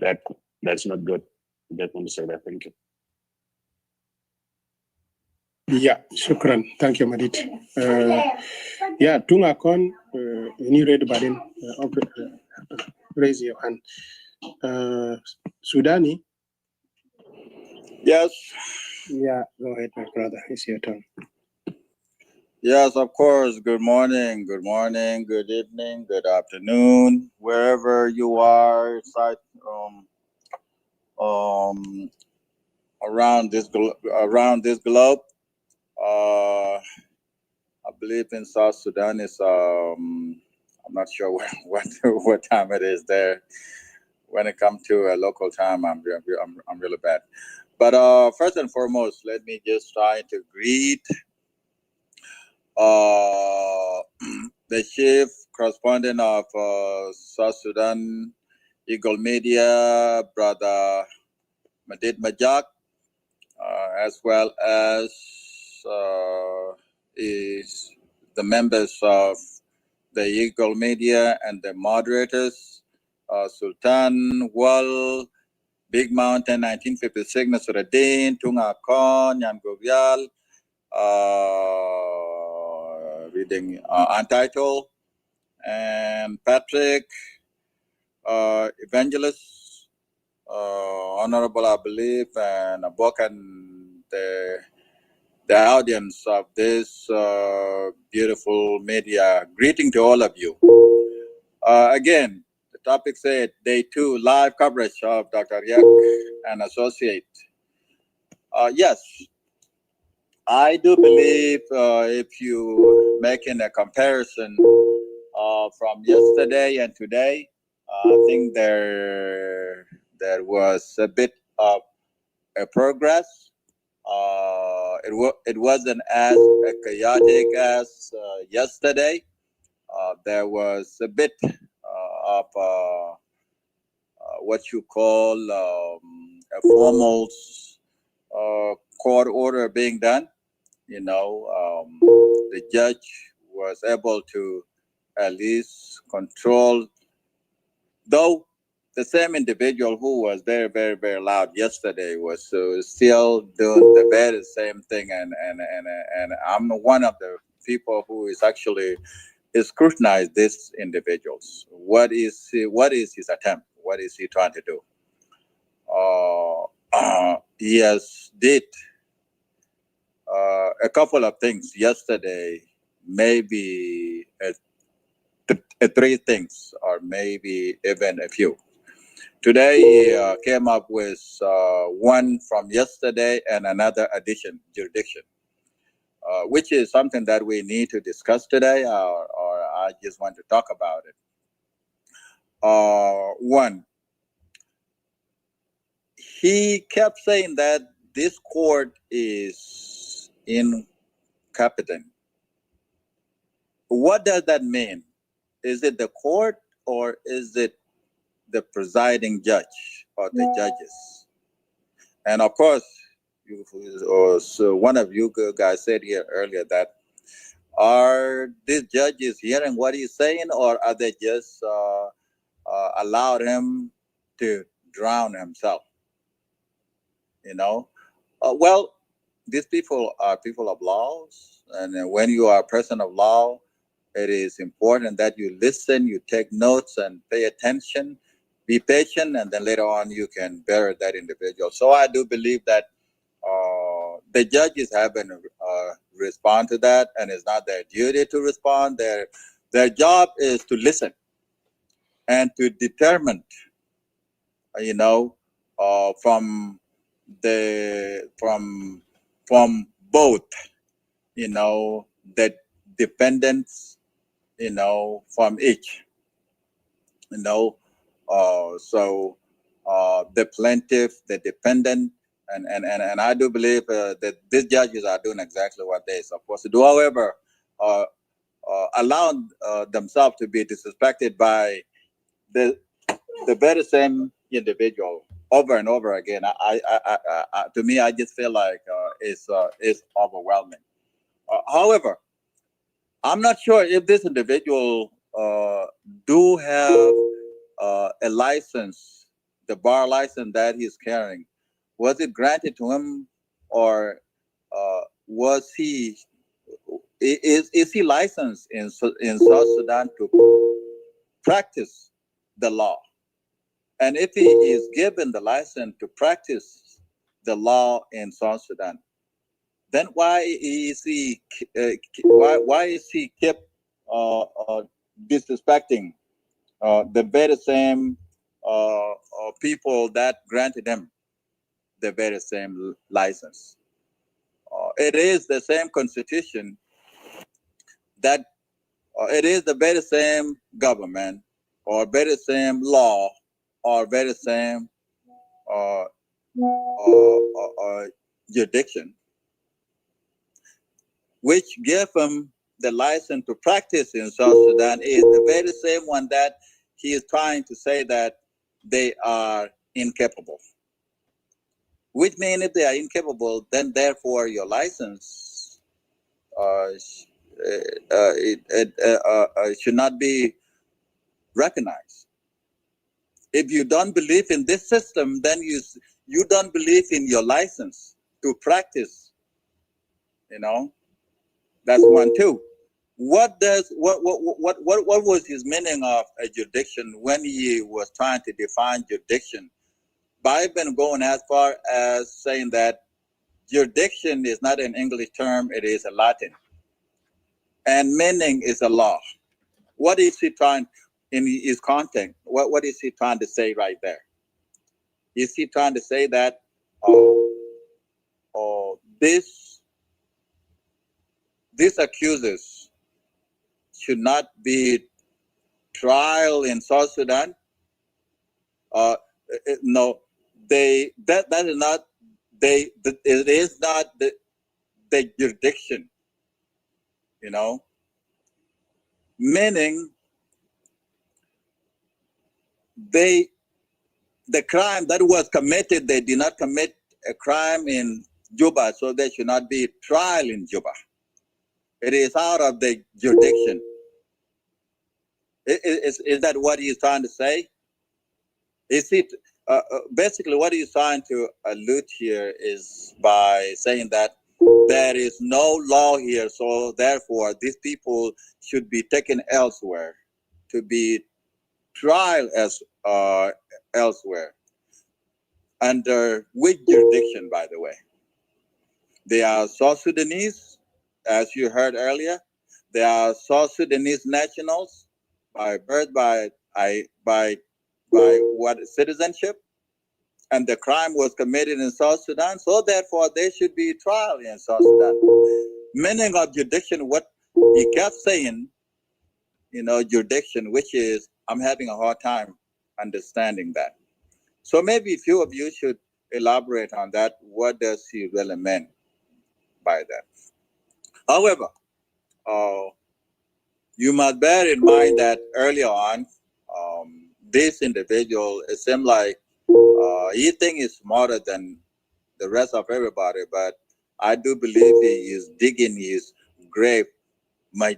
that's not good. I just want to say that. Thank you. Yeah, shukran. Thank you, Madit. Yeah, Tunga Kon, when you read about him, raise your hand. Sudani? Yes. Yeah, go ahead, my brother. It's your turn. Yes, of course. Good morning, good evening, good afternoon, wherever you are, around this globe. I believe in South Sudan is I'm not sure what time it is there. When it comes to a local time, I'm really bad. But first and foremost, let me just try to greet the chief correspondent of South Sudan Eagle Media, Brother Madid Majak, as well as is the members of the Eagle Media and the moderators, Sultan Wal, Big Mountain 1956, Nasruddin, Tunga Kon, Yan Govyal, reading Untitled, and Patrick, Evangelist, Honorable, I believe, and Abok, and the audience of this beautiful media. Greeting to all of you. Again, the topic said Day 2 live coverage of Dr. Riek and Associate. Yes, I do believe if you making a comparison from yesterday and today, I think there was a bit of a progress. It wasn't as chaotic as yesterday. There was a bit of what you call a formal court order being done. You know, the judge was able to at least control, though the same individual who was very, very, very loud yesterday was still doing the very same thing, and I'm one of the people who is actually scrutinize these individuals. What is his attempt? What is he trying to do? He has did a couple of things yesterday, maybe three things, or maybe even a few. Today he came up with one from yesterday and another addition, jurisdiction, which is something that we need to discuss today, or I just want to talk about it. One, he kept saying that this court is incompetent. What does that mean? Is it the court, or is it the presiding judge or the judges? And of course, so one of you guys said here earlier that are these judges hearing what he's saying, or are they just allowed him to drown himself? Well, these people are people of laws, and when you are a person of law, it is important that you listen, you take notes, and pay attention, be patient, and then later on you can bury that individual. So I do believe that the judges haven't respond to that, and it's not their duty to respond. Their job is to listen and to determine, from both, the dependents, from each, so the plaintiff, the dependent, and I do believe that these judges are doing exactly what they're supposed to do. However, allow themselves to be disrespected by the very same individual over and over again. To me, I just feel like it's overwhelming. However, I'm not sure if this individual do have a license, the bar license that he's carrying. Was it granted to him, or was he is he licensed in South Sudan to practice the law? And if he is given the license to practice the law in South Sudan, then why is he kept disrespecting the very same people that granted him the very same license? It is the same constitution that it is the very same government, or very same law, or very same jurisdiction, which gave him the license to practice in South Sudan, is the very same one that he is trying to say that they are incapable. Which means if they are incapable, then therefore your license should not be recognized. If you don't believe in this system, then you don't believe in your license to practice. That's one. Two. What was his meaning of a jurisdiction when he was trying to define jurisdiction? By even going as far as saying that jurisdiction is not an English term, it is a Latin, and meaning is a law. What is he trying in his content? What is he trying to say right there? Is he trying to say that these accusers should not be trial in South Sudan? No, that is not it is not the jurisdiction. Meaning the crime that was committed, they did not commit a crime in Juba, so they should not be trial in Juba. It is out of the jurisdiction. Is that what he's trying to say? Is it basically what he's trying to allude here is by saying that there is no law here, so therefore these people should be taken elsewhere to be tried as elsewhere. Under which jurisdiction, by the way? They are South Sudanese, as you heard earlier. They are South Sudanese nationals by birth, by what citizenship, and the crime was committed in South Sudan. So therefore, they should be tried in South Sudan. Meaning of jurisdiction, what he kept saying, jurisdiction, which is I'm having a hard time understanding that. So maybe a few of you should elaborate on that. What does he really mean by that? However, you must bear in mind that early on, this individual, it seemed like he thinks he's smarter than the rest of everybody, but I do believe he is digging his grave much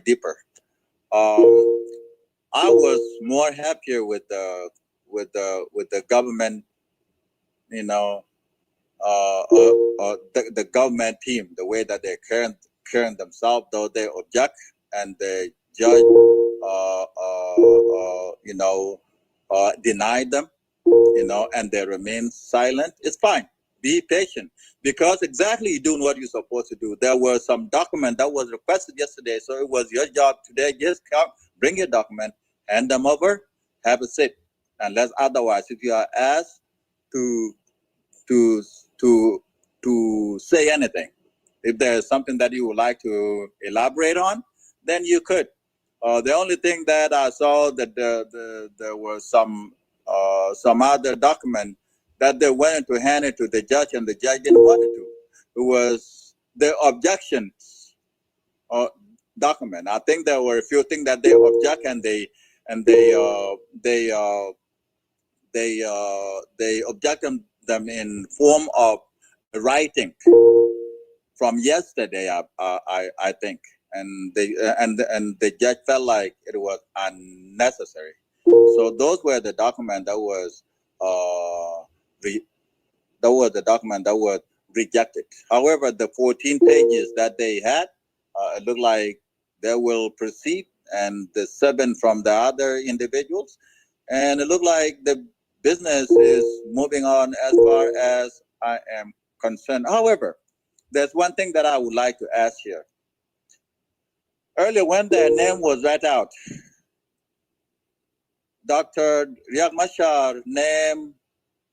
deeper. I was more happier with the government, the government team, the way that they're carrying themselves, though they object and the judge, denied them, and they remain silent. It's fine. Be patient, because exactly you're doing what you're supposed to do. There was some document that was requested yesterday, so it was your job today. Just come, bring your document, hand them over, have a sit. Unless otherwise, if you are asked to say anything, if there's something that you would like to elaborate on, then you could. The only thing that I saw that there was some other document that they wanted to hand it to the judge, and the judge didn't want it to. It was the objections document. I think there were a few things that they object, and they object them in form of writing from yesterday. I think, and the judge felt like it was unnecessary. So those were the document that was the document that was rejected. However, the 14 pages that they had, it looked like they will proceed, and the 7 from the other individuals, and it looked like the business is moving on as far as I am concerned. However, there's one thing that I would like to ask here. Earlier, when their name was read out, Dr. Riek Machar's name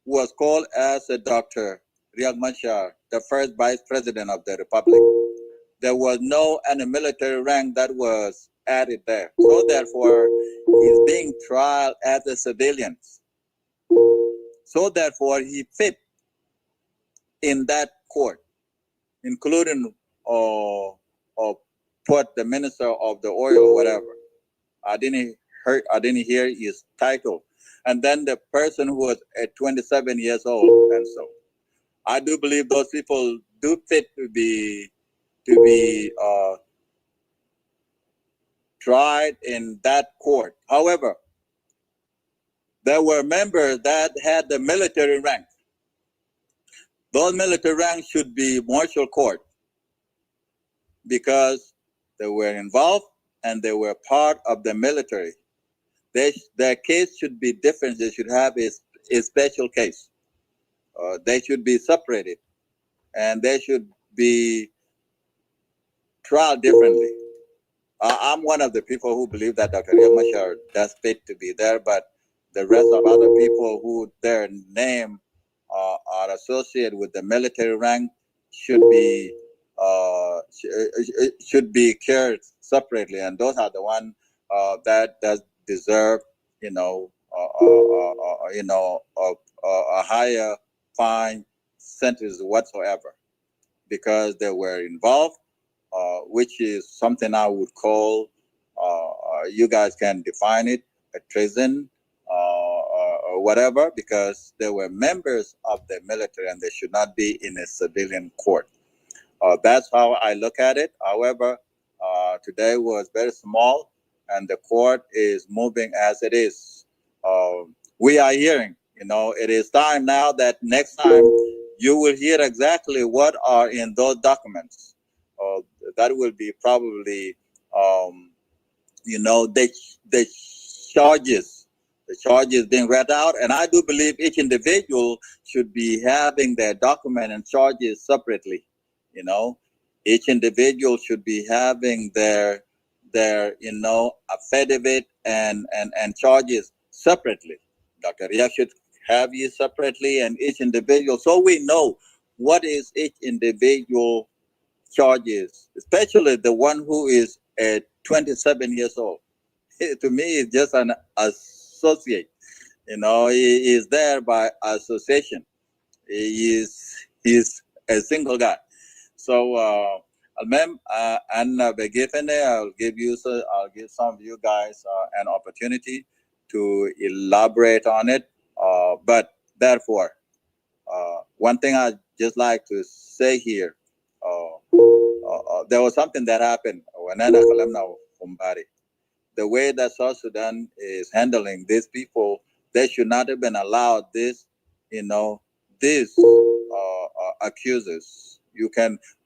was called as a Dr. Riek Machar, the first vice president of the republic. There was no any military rank that was added there. So therefore, he's being tried as a civilian. So therefore, he fit in that court, including put the minister of the oil or whatever. I didn't hear his title. And then the person who was at 27 years old, and so I do believe those people do fit to be tried in that court. However, there were members that had the military rank. Those military ranks should be martial court, because they were involved and they were part of the military. Their case should be different. They should have a special case. They should be separated, and they should be tried differently. I'm one of the people who believe that Dr. Riek Machar does fit to be there, but the rest of other people who their name are associated with the military rank should be cared separately, and those are the ones that does deserve, a higher fine sentence whatsoever, because they were involved, which is something I would call, you guys can define it, a treason or whatever, because they were members of the military and they should not be in a civilian court. That's how I look at it. However, today was very small and the court is moving as it is. We are hearing, it is time now that next time you will hear exactly what are in those documents. That will be probably, the charges being read out. And I do believe each individual should be having their document and charges separately. Each individual should be having their affidavit and charges separately. Dr. Riek should have you separately, and each individual, so we know what is each individual charges, especially the one who is 27 years old. To me, it's just an associate. He is there by association. He's a single guy. So, I'll give some of you guys an opportunity to elaborate on it. But therefore, one thing I just like to say here, there was something that happened when I the way that South Sudan is handling these people, they should not have been allowed this, these accusers.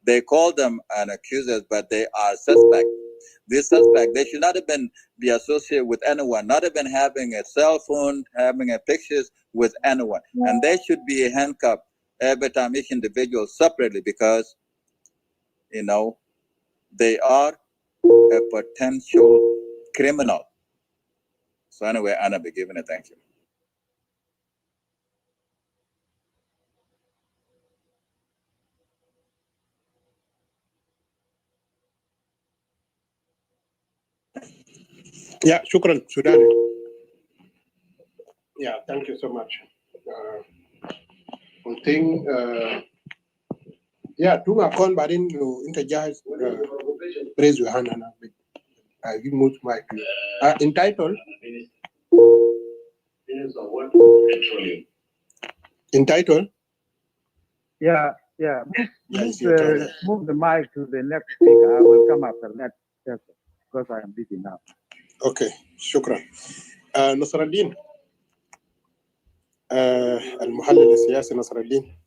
They call them an accusers, but they are suspect. This suspect, they should not have been be associated with anyone, not even having a cell phone, having a pictures with anyone. And they should be handcuffed every time, each individual separately, because, they are a potential criminal. So anyway, Anna, be given a thank you. Yeah, shukran, Sudani. Yeah, thank you so much. I think, yeah, do a con, but then you interject, raise your hand and I give move my entitled. Entitled. Yeah. Yes, Move the mic to the next speaker. I will come after that person because I am busy now. Okay, shukran. نصر الدين المحلل السياسي نصر الدين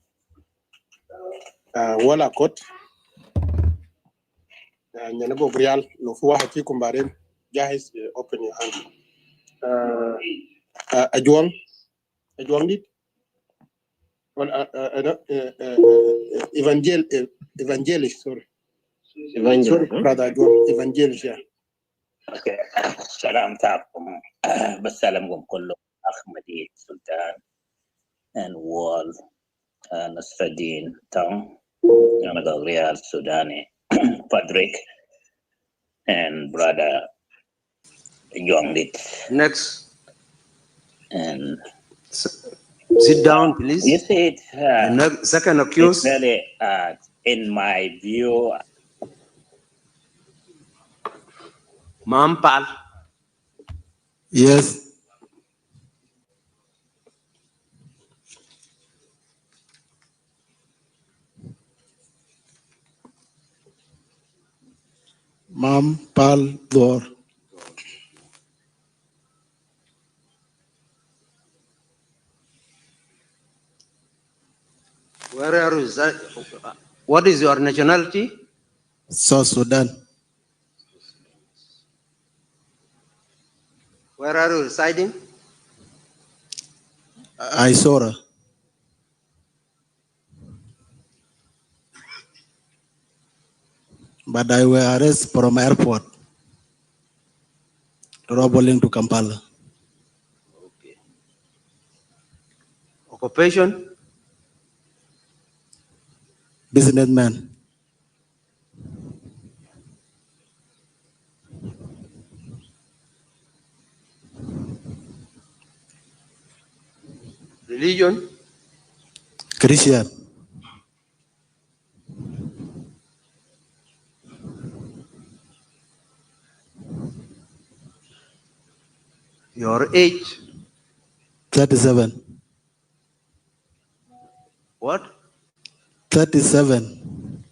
ولا كوت نبغى بريال لو في واحد فيكم بعدين جاهز open your hand. أجوان دي evangelist sorry brother أجوان evangelist yeah. Okay. Salam takum. Bassalamkum kullu. Ahmadi Sultan and Wall Nasruddin Tong, Real Sudani, Patrick, and brother Yonglit. Next. And sit down, please. You see it. Second accused. It's really, in my view. Mampal. Yes. Mampal Dor. Where are you? What is your nationality? South Sudan. Where are you residing? Isora. But I were arrested from airport, traveling to Kampala. Okay. Occupation? Businessman. Religion? Christian. Your age? 37. What? 37.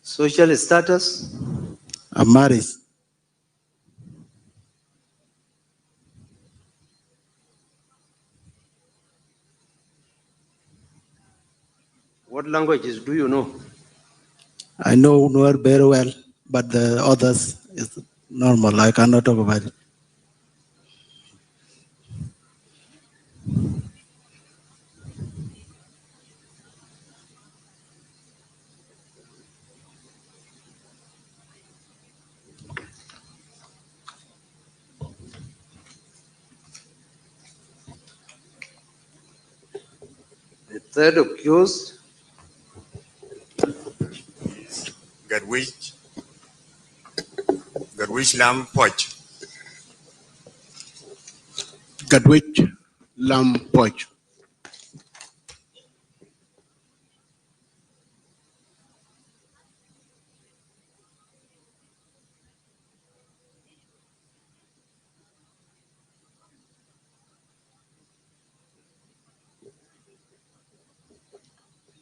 Social status? I'm married. What languages do you know? I know Nuer very well, but the others is normal. I cannot talk about it. The third accused, Garwich Lam Poch. Gadwich Lam Poch.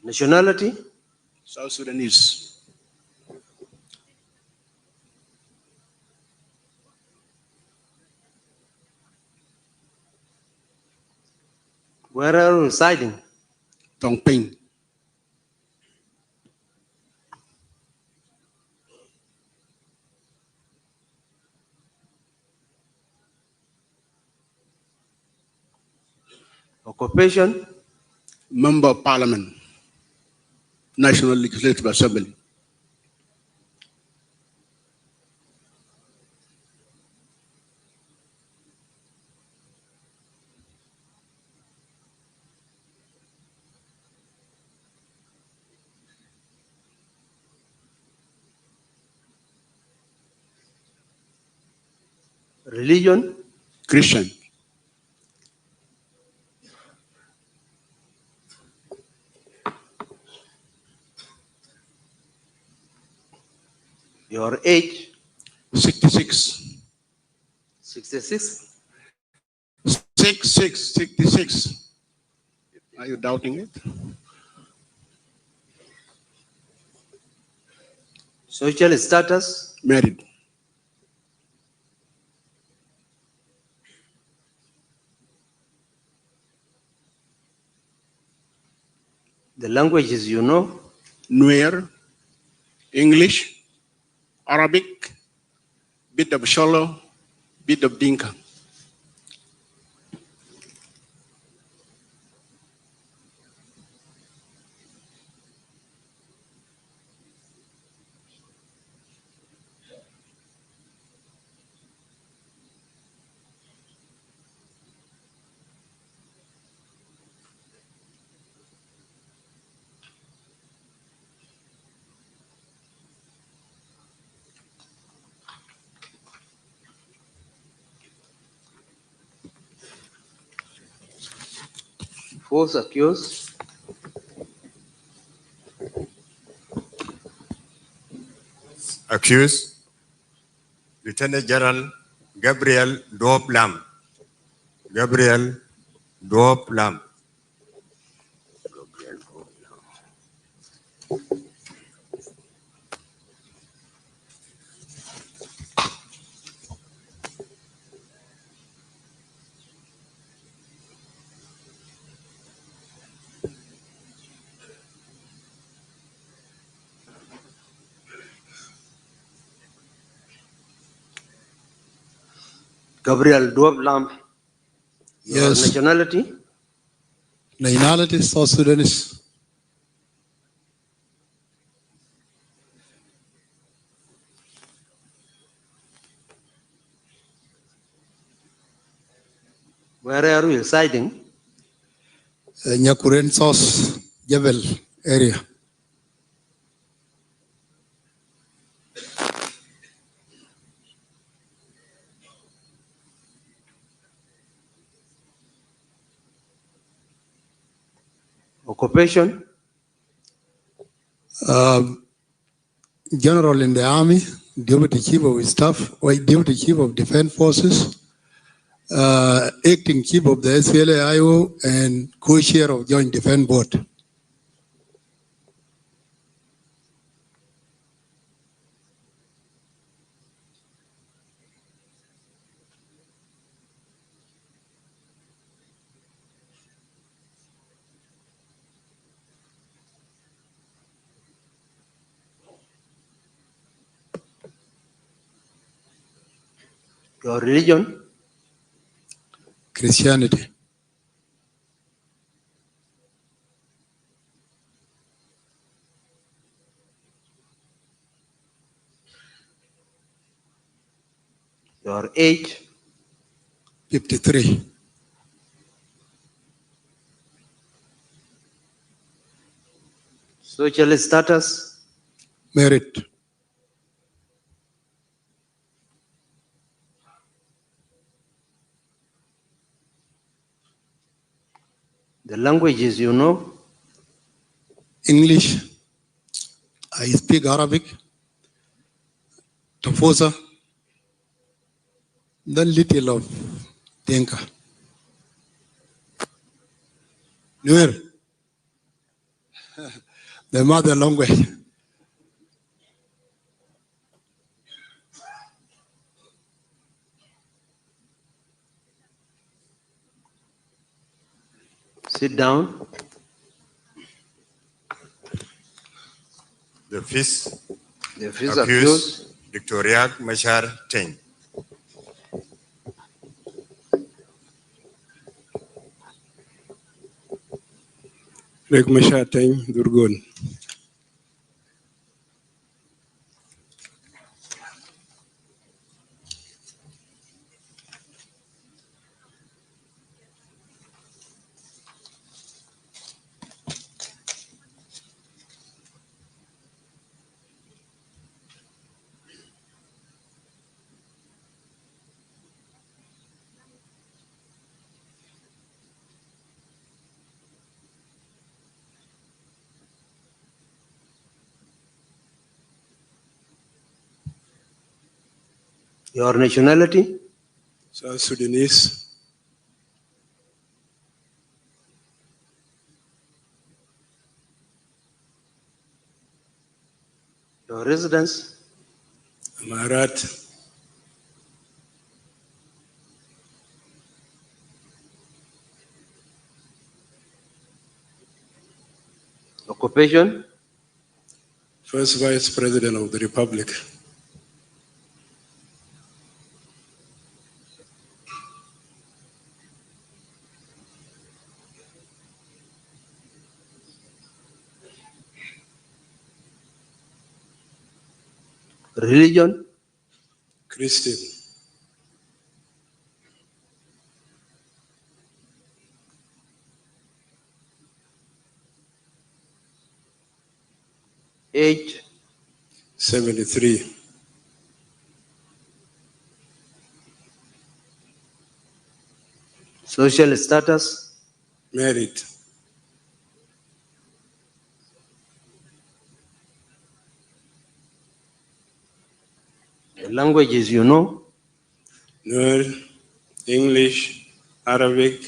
nationality, South Sudanese. where are you residing? Tongping. Occupation, Member of Parliament. National Legislative Assembly. religion, Christian. your age, 66. 66, 66. Are you doubting it? social status, Married. the languages you know, Nuer, English, Arabic, bit of Sholo, bit of Dinka. false accused, Accused Lieutenant General Gabriel Dop Lam. Gabriel Dop Lam. Gabriel Duoblam, your Yes. nationality, Nationality South Sudanese. where are you residing? Nyakuren South Jebel area. Occupation, General in the army, deputy chief of staff, or deputy chief of defense forces, acting chief of the SPLM and co-chair of joint defense board. Your religion? Christianity. Your age? 53. Social status? Married. The languages you know? English. I speak Arabic. Tafosa. Then little of Dinka. Nuer. The mother language. Sit down. The fifth Accused. Dr. Riek Machar TENY. Riek Machar TENY, Durgun. Your nationality? South Sudanese. Your residence? Amarat. Occupation? First Vice President of the Republic. Religion? Christian. Age? 73. Social status? Married. The languages you know? Nuer, English, Arabic,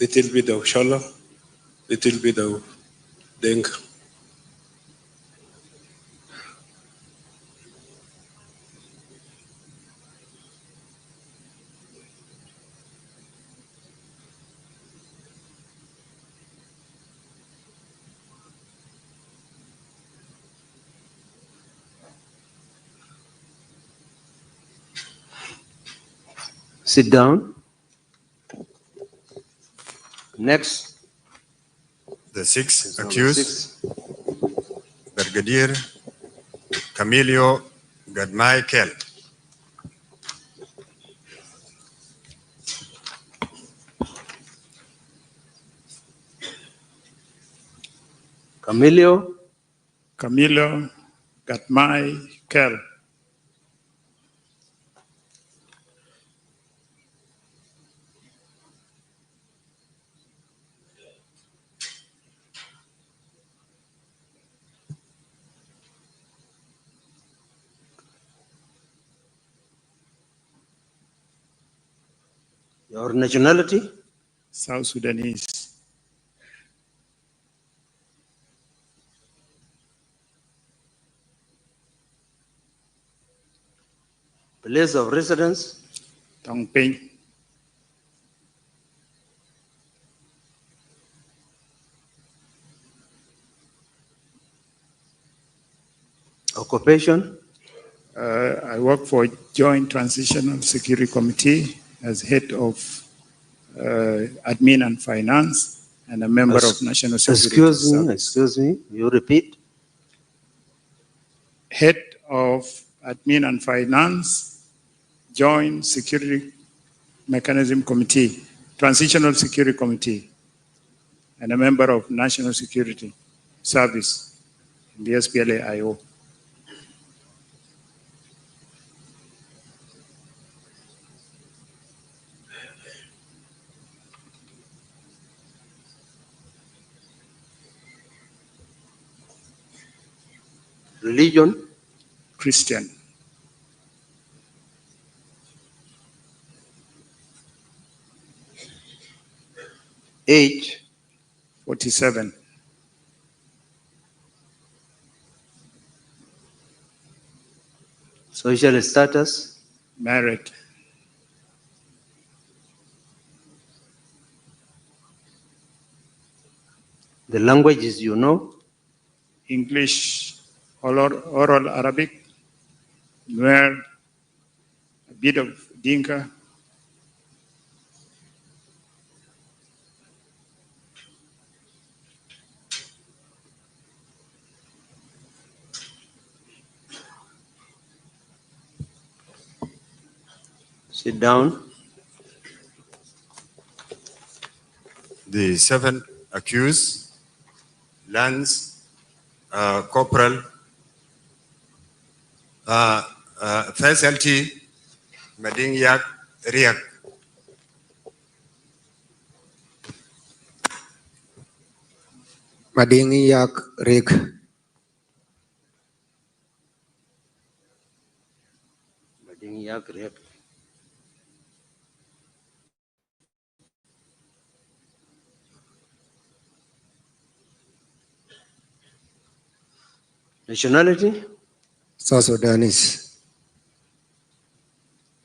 little bit of Shola, little bit of Dinka. Sit down. Next. The sixth accused, Brigadier Camilo Gadmichael. Camilo Gadmichael. Your nationality? South Sudanese. Place of residence? Tongping. Occupation? I work for Joint Transitional Security Committee as head of Admin and Finance and a member of National Security Service. Excuse me, you repeat? Head of Admin and Finance, Joint Security Mechanism Committee, Transitional Security Committee, and a member of National Security Service in the SPLA-IO. Religion? Christian. Age? 47. Social status? Married. The languages you know? English, oral Arabic, Nuer, a bit of Dinka. Sit down. The 7 accused, Lance, Corporal, Faculty, Mading Yak, Riek. Mading Yak Riek. Mading Yak Riek. Nationality? South Sudanese.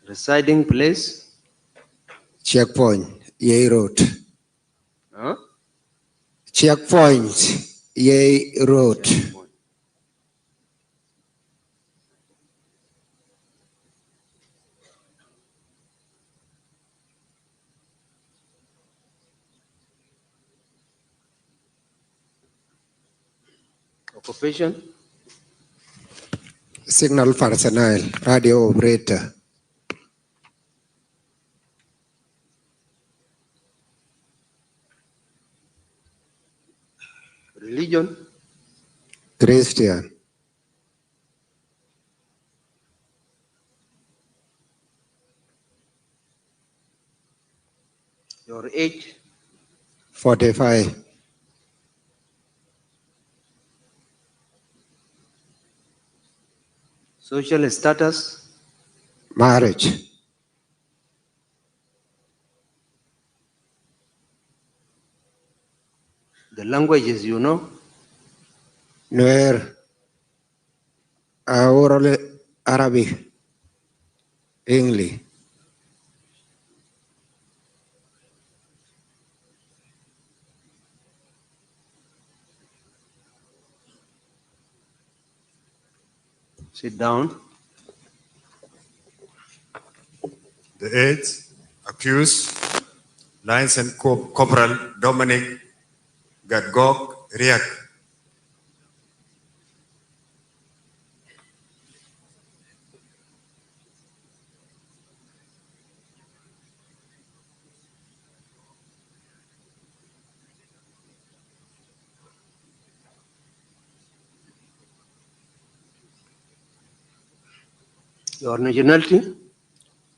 Residing place? Checkpoint, Yei Road. Huh? Checkpoint, Yei Road. Checkpoint. Occupation? Signal personnel, radio operator. Religion? Christian. Your age? 45. Social status? Marriage. The languages you know? Nuer, oral Arabic, English. Sit down. The 8 accused, Lance and Corporal Dominic Gadgok Riek. Your nationality?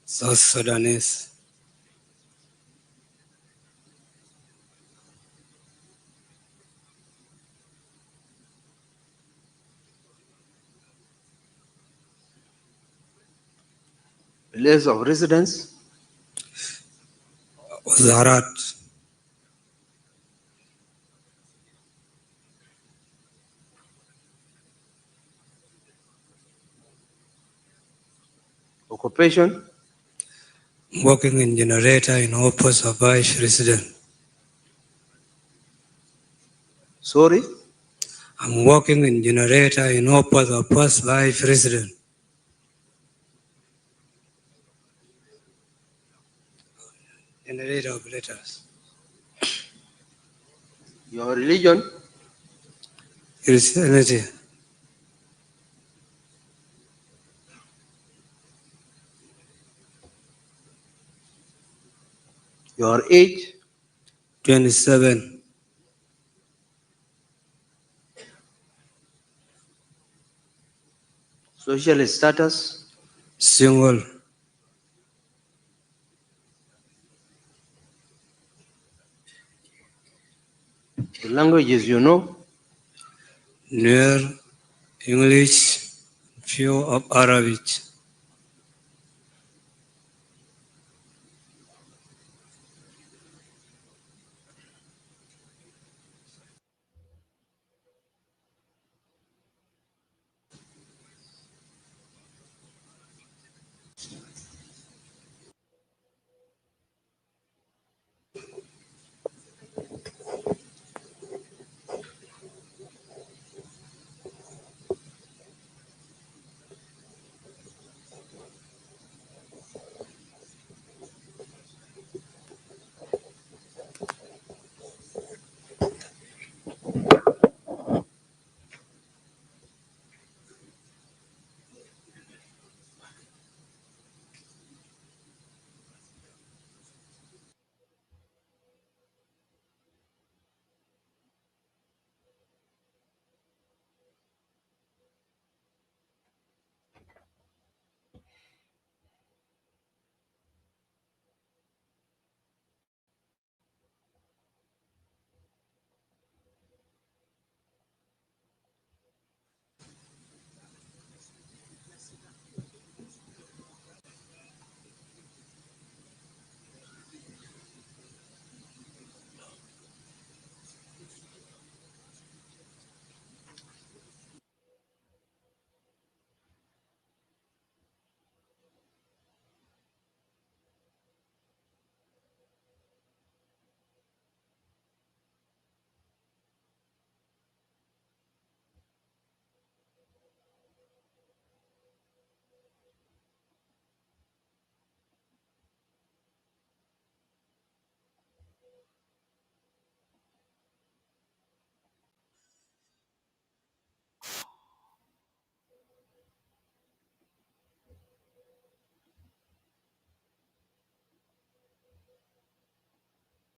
South Sudanese. Place of residence? Wazarat. Occupation? Working in generator in Upper Savage resident. Sorry? I'm working in generator in Upper Life resident. generator of letters. Your religion? Christianity. Your age? 27. Social status? Single. The languages you know? Near English, few of Arabic.